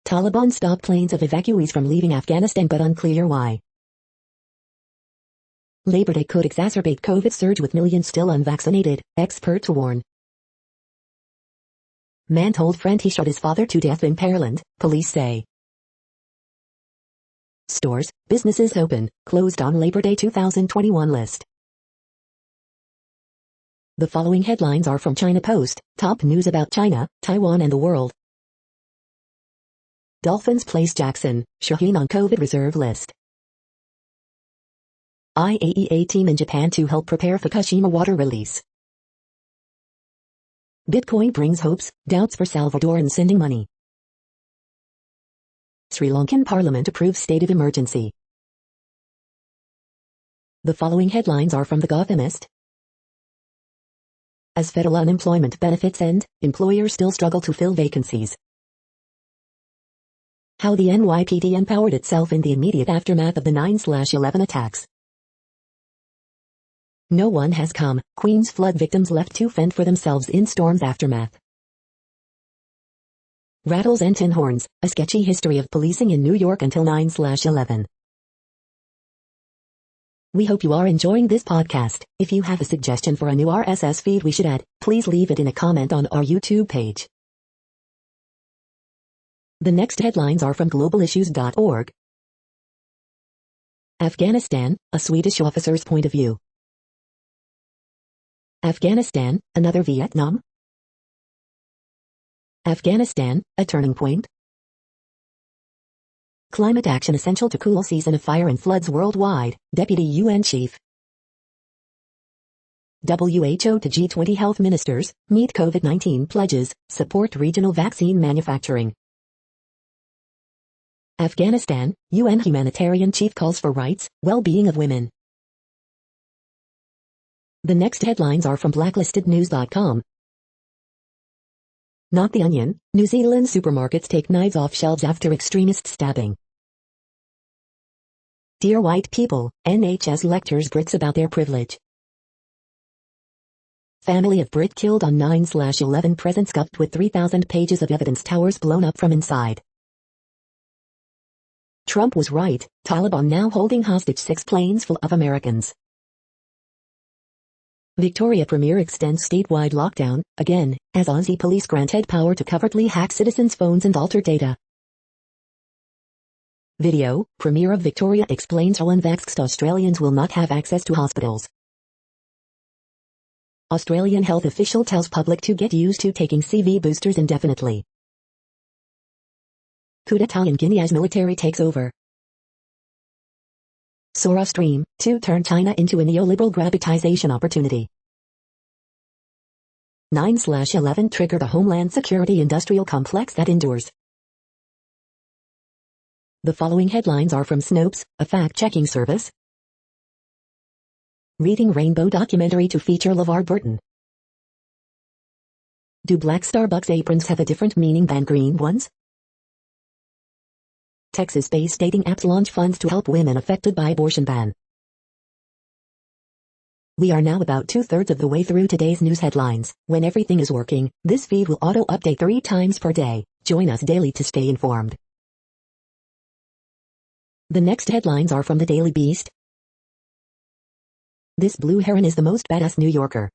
Taliban stop planes of evacuees from leaving Afghanistan but unclear why. Labor Day could exacerbate COVID surge with millions still unvaccinated, experts warn. Man told friend he shot his father to death in Pearland, police say. Stores, businesses open, closed on Labor Day 2021 list. The following headlines are from China Post, top news about China, Taiwan and the world. Dolphins place Jackson, Shaheen on COVID reserve list. IAEA team in Japan to help prepare Fukushima water release. Bitcoin brings hopes, doubts for Salvador in sending money. Sri Lankan Parliament approves state of emergency. The following headlines are from The Gothamist. As federal unemployment benefits end, employers still struggle to fill vacancies. How the NYPD empowered itself in the immediate aftermath of the 9/11 attacks. No one has come, Queens flood victims left to fend for themselves in storm's aftermath. Rattles and Tin Horns, a sketchy history of policing in New York until 9/11. We hope you are enjoying this podcast. If you have a suggestion for a new RSS feed we should add, please leave it in a comment on our YouTube page. The next headlines are from globalissues.org. Afghanistan, a Swedish officer's point of view. Afghanistan, another Vietnam? Afghanistan, a turning point? Climate action essential to cool season of fire and floods worldwide, Deputy UN Chief. WHO to G20 health ministers, meet COVID-19 pledges, support regional vaccine manufacturing. Afghanistan, UN humanitarian chief calls for rights, well-being of women. The next headlines are from blacklistednews.com. Not the Onion, New Zealand supermarkets take knives off shelves after extremist stabbing. Dear white people, NHS lectures Brits about their privilege. Family of Brit killed on 9/11 present scuffed with 3,000 pages of evidence, towers blown up from inside. Trump was right, Taliban now holding hostage 6 planes full of Americans. Victoria Premier extends statewide lockdown, again, as Aussie police granted power to covertly hack citizens' phones and alter data. Video, Premier of Victoria explains how unvaxxed Australians will not have access to hospitals. Australian health official tells public to get used to taking CV boosters indefinitely. Coup d'etat in Guinea as military takes over. Soros Stream, to turn China into a neoliberal grabbitization opportunity. 9/11 triggered a homeland security industrial complex that endures. The following headlines are from Snopes, a fact-checking service. Reading Rainbow documentary to feature LeVar Burton. Do black Starbucks aprons have a different meaning than green ones? Texas-based dating apps launch funds to help women affected by abortion ban. We are now about 2/3 of the way through today's news headlines. When everything is working, this feed will auto-update 3 times per day. Join us daily to stay informed. The next headlines are from the Daily Beast. This blue heron is the most badass New Yorker.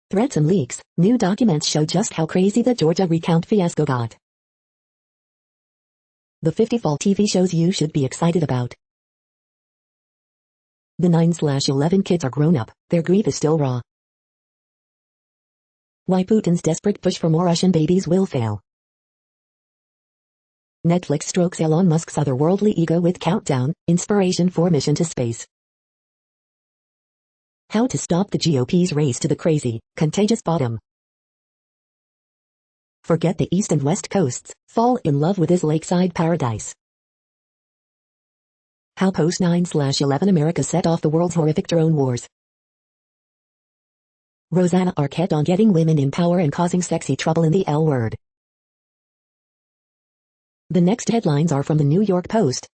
Threats and leaks. New documents show just how crazy the Georgia recount fiasco got. The 50 fall TV shows you should be excited about. The 9/11 kids are grown up, their grief is still raw. Why Putin's desperate push for more Russian babies will fail. Netflix strokes Elon Musk's otherworldly ego with Countdown, inspiration for mission to space. How to stop the GOP's race to the crazy, contagious bottom. Forget the East and West coasts, fall in love with his lakeside paradise. How post 9/11 America set off the world's horrific drone wars. Rosanna Arquette on getting women in power and causing sexy trouble in the L word. The next headlines are from the New York Post.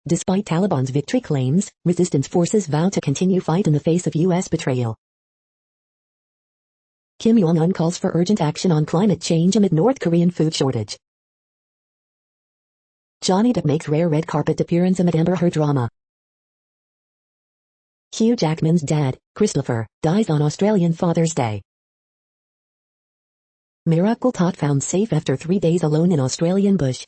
Despite Taliban's victory claims, resistance forces vow to continue fight in the face of U.S. betrayal. Kim Jong-un calls for urgent action on climate change amid North Korean food shortage. Johnny Depp makes rare red carpet appearance amid Amber Heard drama. Hugh Jackman's dad, Christopher, dies on Australian Father's Day. Miracle tot found safe after 3 days alone in Australian bush.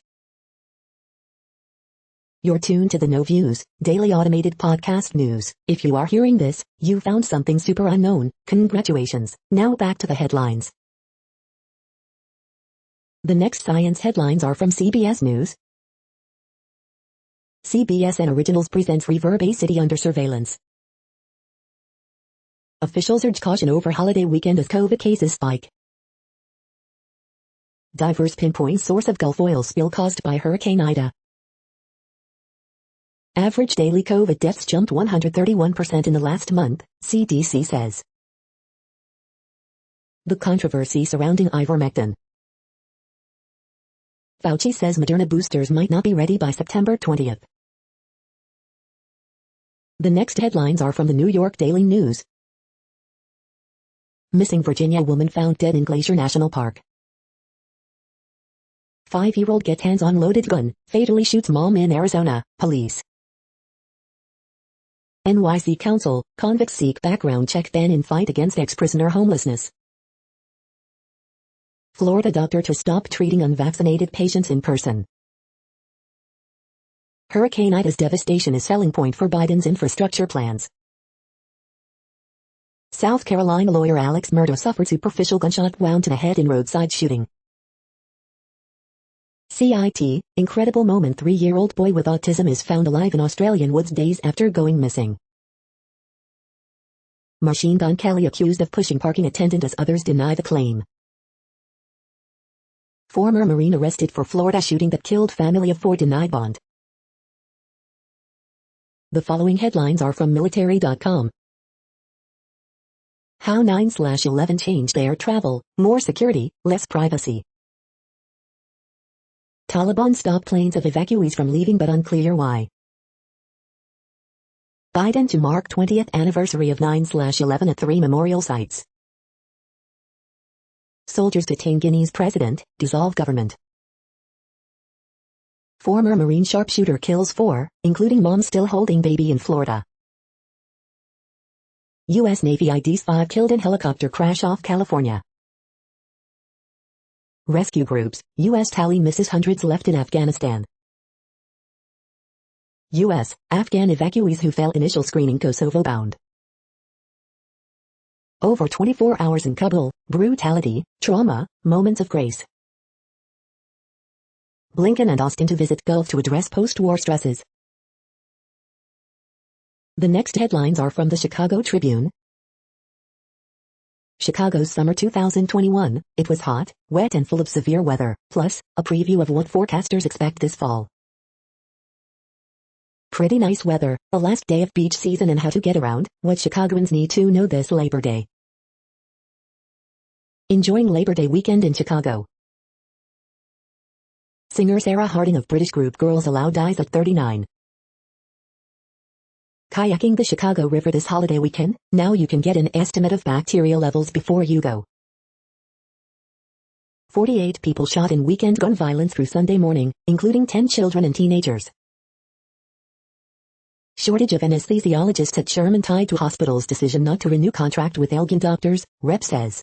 You're tuned to the No Views, daily automated podcast news. If you are hearing this, you found something super unknown. Congratulations. Now back to the headlines. The next science headlines are from CBS News. CBS and Originals presents Reverb A City Under Surveillance. Officials urge caution over holiday weekend as COVID cases spike. Divers pinpoint source of Gulf oil spill caused by Hurricane Ida. Average daily COVID deaths jumped 131% in the last month, CDC says. The controversy surrounding ivermectin. Fauci says Moderna boosters might not be ready by September 20th. The next headlines are from the New York Daily News. Missing Virginia woman found dead in Glacier National Park. 5-year-old gets hands on loaded gun, fatally shoots mom in Arizona, police. NYC Council, convicts seek background check ban in fight against ex-prisoner homelessness. Florida doctor to stop treating unvaccinated patients in person. Hurricane Ida's devastation is selling point for Biden's infrastructure plans. South Carolina lawyer Alex Murdaugh suffered superficial gunshot wound to the head in roadside shooting. CIT, incredible moment. 3-year-old boy with autism is found alive in Australian woods days after going missing. Machine Gun Kelly accused of pushing parking attendant as others deny the claim. Former Marine arrested for Florida shooting that killed family of 4 denied bond. The following headlines are from military.com. How 9/11 changed air travel, more security, less privacy. Taliban stopped planes of evacuees from leaving but unclear why. Biden to mark 20th anniversary of 9/11 at 3 memorial sites. Soldiers detain Guinea's president, dissolve government. Former Marine sharpshooter kills 4, including mom still holding baby in Florida. U.S. Navy IDs 5 killed in helicopter crash off California. Rescue groups, U.S. tally misses hundreds left in Afghanistan. U.S. Afghan evacuees who fail initial screening Kosovo bound. Over 24 hours in Kabul, brutality, trauma, moments of grace. Blinken and Austin to visit Gulf to address post-war stresses. The next headlines are from the Chicago Tribune. Chicago's summer 2021, it was hot, wet and full of severe weather, plus, a preview of what forecasters expect this fall. Pretty nice weather, the last day of beach season and how to get around, what Chicagoans need to know this Labor Day. Enjoying Labor Day weekend in Chicago. Singer Sarah Harding of British group Girls Aloud dies at 39. Kayaking the Chicago River this holiday weekend, now you can get an estimate of bacteria levels before you go. 48 people shot in weekend gun violence through Sunday morning, including 10 children and teenagers. Shortage of anesthesiologists at Sherman tied to hospital's decision not to renew contract with Elgin doctors, rep says.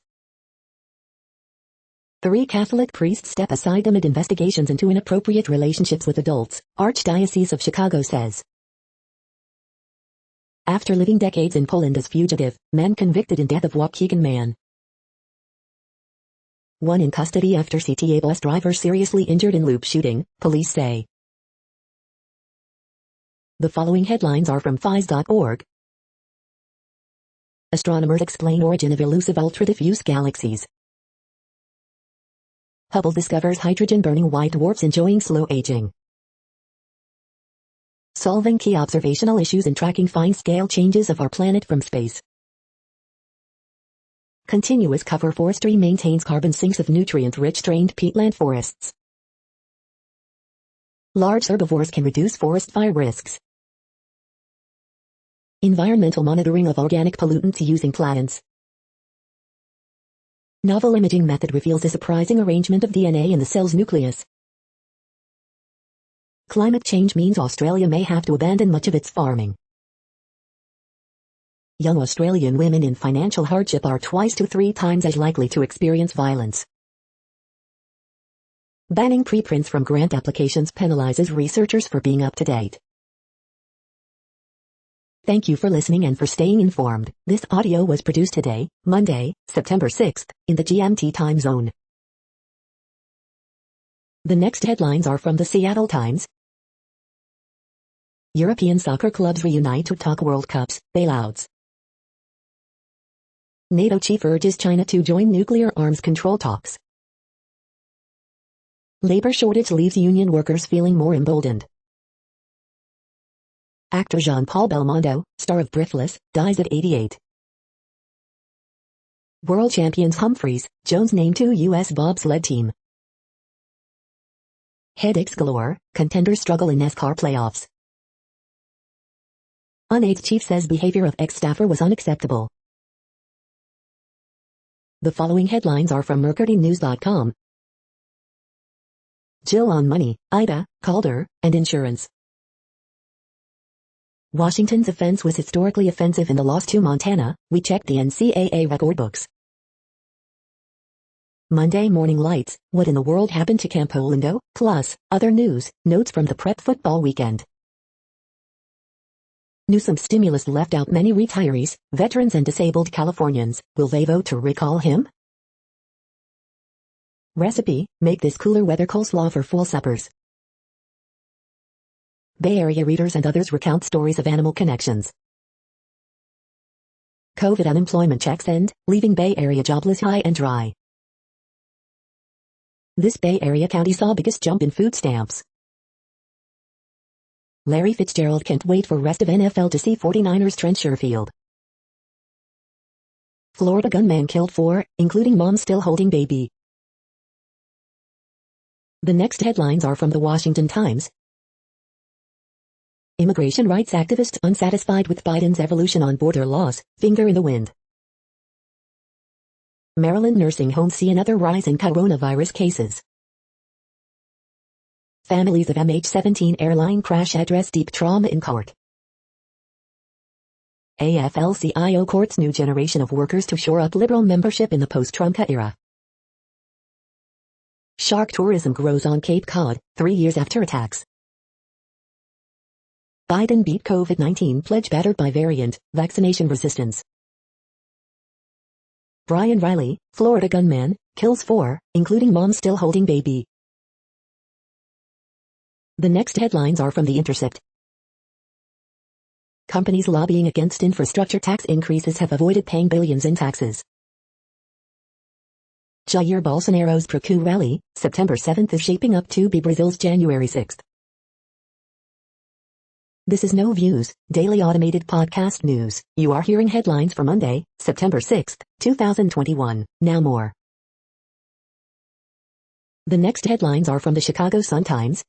3 Catholic priests step aside amid investigations into inappropriate relationships with adults, Archdiocese of Chicago says. After living decades in Poland as fugitive, man convicted in death of Waukegan man. 1 in custody after CTA bus driver seriously injured in loop shooting, police say. The following headlines are from phys.org. Astronomers explain origin of elusive ultra-diffuse galaxies. Hubble discovers hydrogen-burning white dwarfs enjoying slow aging. Solving key observational issues in tracking fine-scale changes of our planet from space. Continuous cover forestry maintains carbon sinks of nutrient-rich drained peatland forests. Large herbivores can reduce forest fire risks. Environmental monitoring of organic pollutants using plants. Novel imaging method reveals a surprising arrangement of DNA in the cell's nucleus. Climate change means Australia may have to abandon much of its farming. Young Australian women in financial hardship are 2 to 3 times as likely to experience violence. Banning preprints from grant applications penalizes researchers for being up to date. Thank you for listening and for staying informed. This audio was produced today, Monday, September 6th, in the GMT time zone. The next headlines are from the Seattle Times. European soccer clubs reunite to talk World Cups, bailouts. NATO chief urges China to join nuclear arms control talks. Labor shortage leaves union workers feeling more emboldened. Actor Jean-Paul Belmondo, star of Breathless, dies at 88. World champions Humphreys, Jones named to U.S. bobsled team. Headaches galore, contenders struggle in NASCAR playoffs. Unaids chief says behavior of ex-staffer was unacceptable. The following headlines are from MercuryNews.com. Jill on money, Ida, Calder, and insurance. Washington's offense was historically offensive in the loss to Montana, we checked the NCAA record books. Monday morning lights, what in the world happened to Camp Orlando? Plus, other news, notes from the prep football weekend. Newsom's stimulus left out many retirees, veterans and disabled Californians. Will they vote to recall him? Recipe, make this cooler weather coleslaw for fall suppers. Bay Area readers and others recount stories of animal connections. COVID unemployment checks end, leaving Bay Area jobless high and dry. This Bay Area county saw biggest jump in food stamps. Larry Fitzgerald can't wait for rest of NFL to see 49ers Trent Sherfield. Florida gunman killed 4, including mom still holding baby. The next headlines are from the Washington Times. Immigration rights activists unsatisfied with Biden's evolution on border laws, finger in the wind. Maryland nursing homes see another rise in coronavirus cases. Families of MH17 airline crash address deep trauma in court. AFL-CIO courts new generation of workers to shore up liberal membership in the post-Trump era. Shark tourism grows on Cape Cod, 3 years after attacks. Biden beat COVID-19 pledge battered by variant, vaccination resistance. Brian Riley, Florida gunman, kills 4, including mom still holding baby. The next headlines are from The Intercept. Companies lobbying against infrastructure tax increases have avoided paying billions in taxes. Jair Bolsonaro's pro-coup rally, September 7th is shaping up to be Brazil's January 6th. This is No Views, daily automated podcast news. You are hearing headlines for Monday, September 6th, 2021. Now more. The next headlines are from the Chicago Sun-Times.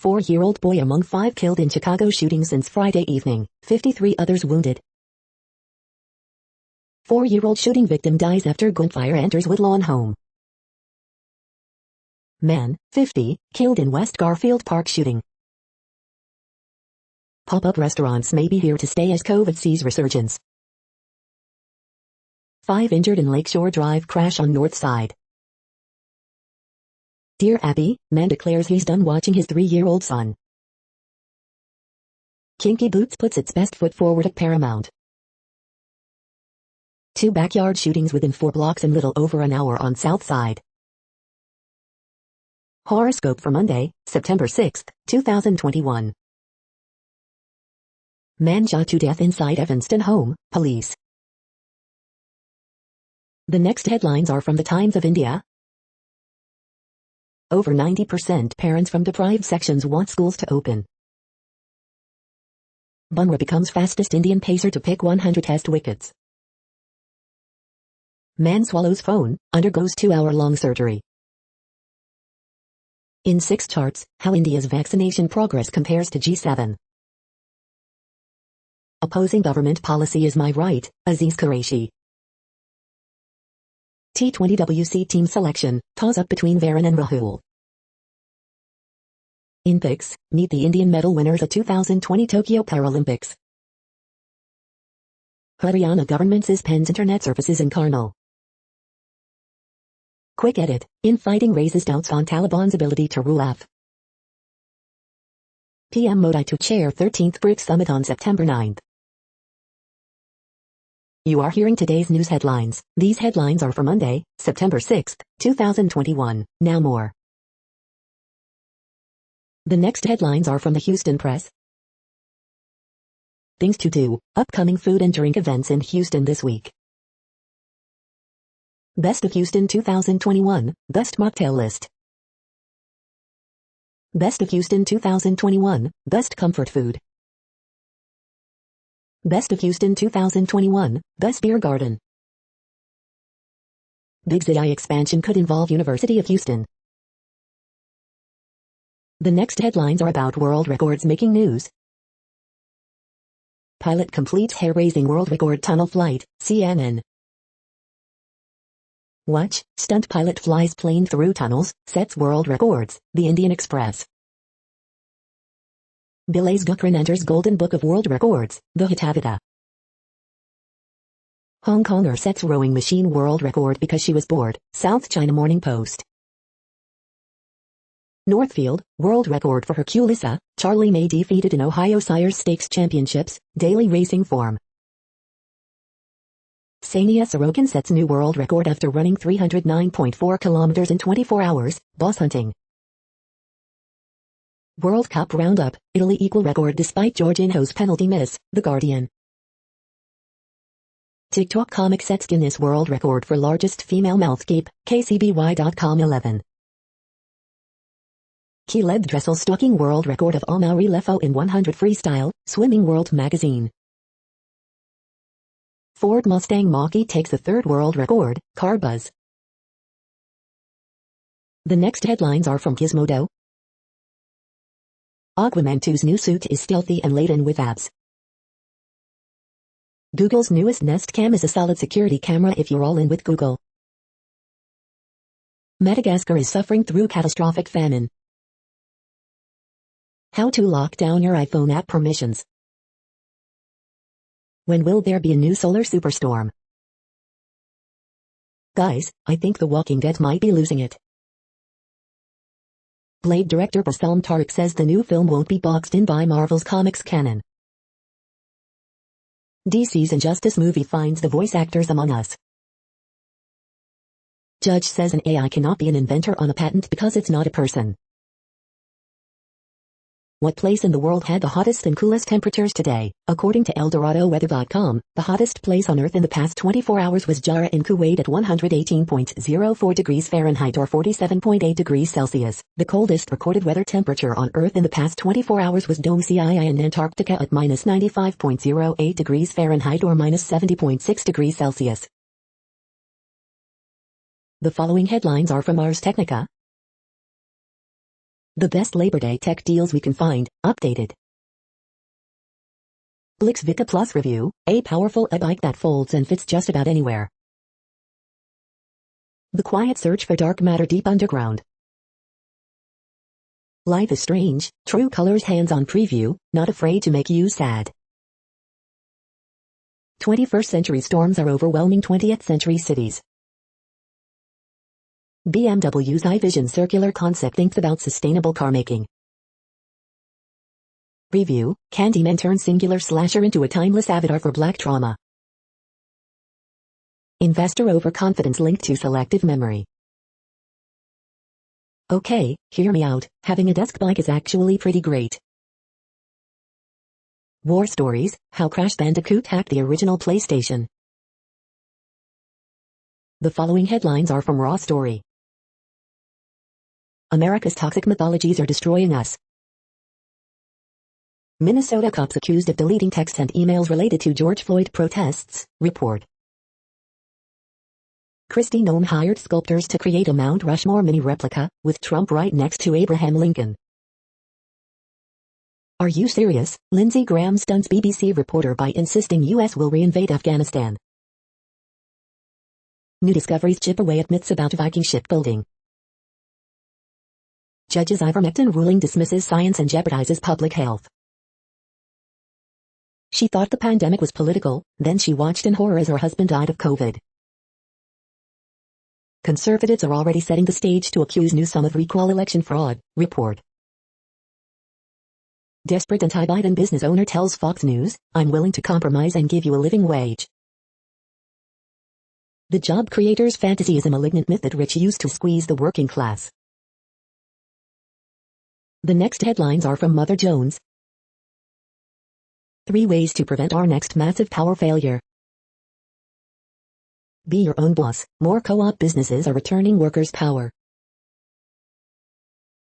4-year-old boy among 5 killed in Chicago shooting since Friday evening, 53 others wounded. 4-year-old shooting victim dies after gunfire enters Woodlawn home. Man, 50, killed in West Garfield Park shooting. Pop-up restaurants may be here to stay as COVID sees resurgence. 5 injured in Lakeshore Drive crash on North Side. Dear Abby, man declares he's done watching his 3-year-old son. Kinky Boots puts its best foot forward at Paramount. 2 backyard shootings within 4 blocks in little over an hour on South Side. Horoscope for Monday, September 6, 2021. Man shot to death inside Evanston home, police. The next headlines are from the Times of India. Over 90% parents from deprived sections want schools to open. Bumrah becomes fastest Indian pacer to pick 100 test wickets. Man swallows phone, undergoes 2-hour-long surgery. In 6 charts, how India's vaccination progress compares to G7. Opposing government policy is my right, Aziz Qureshi. T20 WC team selection, toss-up between Varun and Rahul. In pics, meet the Indian medal winners at 2020 Tokyo Paralympics. Haryana government suspends internet services in Karnal. Quick edit, infighting raises doubts on Taliban's ability to rule Af. PM Modi to chair 13th BRICS Summit on September 9. You are hearing today's news headlines. These headlines are for Monday, September 6, 2021. Now more. The next headlines are from the Houston Press. Things to do, upcoming food and drink events in Houston this week. Best of Houston 2021, Best Mocktail List. Best of Houston 2021, Best Comfort Food. Best of Houston 2021, Best Beer Garden. Big City expansion could involve University of Houston. The next headlines are about world records making news. Pilot completes hair-raising world record tunnel flight, CNN. Watch, stunt pilot flies plane through tunnels, sets world records, the Indian Express. Bilays Gukran enters Golden Book of World Records, the Hitavita. Hong Konger sets rowing machine world record because she was bored, South China Morning Post. Northfield, world record for Herculesa, Charlie May defeated in Ohio Sires Stakes Championships, Daily Racing Form. Sania Sorokin sets new world record after running 309.4 kilometers in 24 hours, boss hunting. World Cup Roundup, Italy equal record despite Jorginho's penalty miss, The Guardian. TikTok comic sets Guinness World Record for largest female mouth gape, KCBY.com 11. Kiled Dressel stalking world record of Amaury Lefo in 100 freestyle, Swimming World Magazine. Ford Mustang Mach-E takes the 3rd world record, Car Buzz. The next headlines are from Gizmodo. Aquaman 2's new suit is stealthy and laden with abs. Google's newest Nest Cam is a solid security camera if you're all in with Google. Madagascar is suffering through catastrophic famine. How to lock down your iPhone app permissions. When will there be a new solar superstorm? Guys, I think The Walking Dead might be losing it. Blade director Bassam Tariq says the new film won't be boxed in by Marvel's comics canon. DC's Injustice movie finds the voice actors among us. Judge says an AI cannot be an inventor on a patent because it's not a person. What place in the world had the hottest and coolest temperatures today? According to ElDoradoWeather.com, the hottest place on Earth in the past 24 hours was Jarrah in Kuwait at 118.04 degrees Fahrenheit or 47.8 degrees Celsius. The coldest recorded weather temperature on Earth in the past 24 hours was Dome Cii in Antarctica at minus 95.08 degrees Fahrenheit or minus 70.6 degrees Celsius. The following headlines are from Ars Technica. The best Labor Day tech deals we can find, updated. Blix Vita Plus review, a powerful e-bike that folds and fits just about anywhere. The quiet search for dark matter deep underground. Life is strange, True Colors hands-on preview, not afraid to make you sad. 21st century storms are overwhelming 20th century cities. BMW's iVision circular concept thinks about sustainable car making. Review, Candyman turns singular slasher into a timeless avatar for black trauma. Investor overconfidence linked to selective memory. Okay, hear me out, having a desk bike is actually pretty great. War stories, how Crash Bandicoot hacked the original PlayStation. The following headlines are from Raw Story. America's toxic mythologies are destroying us. Minnesota cops accused of deleting texts and emails related to George Floyd protests, report. Kristi Noem hired sculptors to create a Mount Rushmore mini replica, with Trump right next to Abraham Lincoln. Are you serious? Lindsey Graham stunts BBC reporter by insisting US will reinvade Afghanistan. New discoveries chip away at myths about Viking shipbuilding. Judge's ivermectin ruling dismisses science and jeopardizes public health. She thought the pandemic was political, then she watched in horror as her husband died of COVID. Conservatives are already setting the stage to accuse Newsom of recall election fraud, report. Desperate anti-Biden business owner tells Fox News, I'm willing to compromise and give you a living wage. The job creator's fantasy is a malignant myth that rich used to squeeze the working class. The next headlines are from Mother Jones. 3 ways to prevent our next massive power failure. Be your own boss. More co-op businesses are returning workers' power.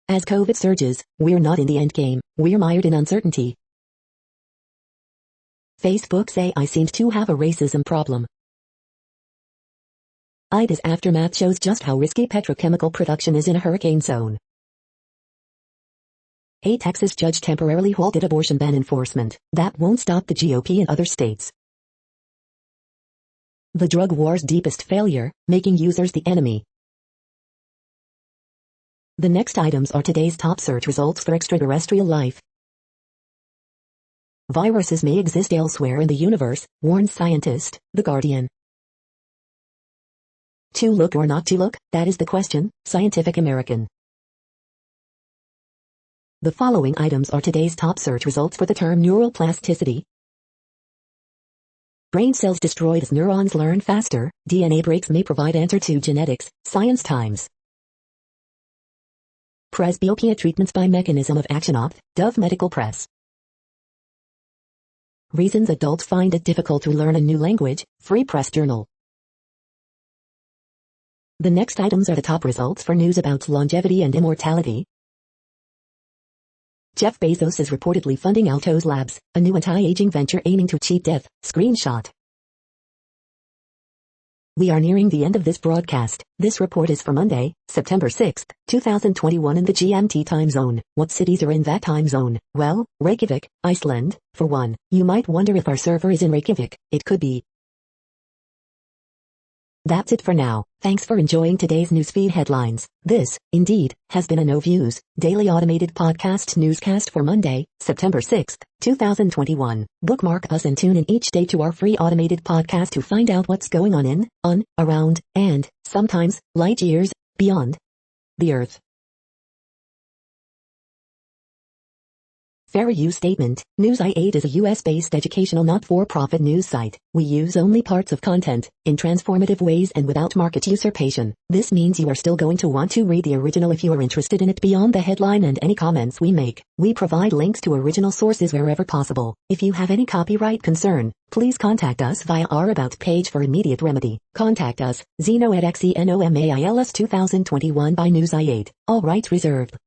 As COVID surges, we're not in the endgame, we're mired in uncertainty. Facebook's AI seems to have a racism problem. Ida's aftermath shows just how risky petrochemical production is in a hurricane zone. A Texas judge temporarily halted abortion ban enforcement. That won't stop the GOP in other states. The drug war's deepest failure, making users the enemy. The next items are today's top search results for extraterrestrial life. Viruses may exist elsewhere in the universe, warns scientist, The Guardian. To look or not to look, that is the question, Scientific American. The following items are today's top search results for the term neural plasticity. Brain cells destroyed as neurons learn faster, DNA breaks may provide answer to genetics, Science Times. Presbyopia treatments by mechanism of action of, Dove Medical Press. Reasons adults find it difficult to learn a new language, Free Press Journal. The next items are the top results for news about longevity and immortality. Jeff Bezos is reportedly funding Altos Labs, a new anti-aging venture aiming to cheat death, screenshot. We are nearing the end of this broadcast. This report is for Monday, September 6, 2021 in the GMT time zone. What cities are in that time zone? Well, Reykjavik, Iceland, for one. You might wonder if our server is in Reykjavik. It could be. That's it for now. Thanks for enjoying today's newsfeed headlines. This, indeed, has been a No Views, daily automated podcast newscast for Monday, September 6, 2021. Bookmark us and tune in each day to our free automated podcast to find out what's going on, around, and, sometimes, light years, beyond the Earth. Fair use statement. News i8 is a US-based educational not-for-profit news site. We use only parts of content, in transformative ways and without market usurpation. This means you are still going to want to read the original if you are interested in it beyond the headline and any comments we make. We provide links to original sources wherever possible. If you have any copyright concern, please contact us via our About page for immediate remedy. Contact us, Zeno at XENOMAILS 2021 by News i8. All rights reserved.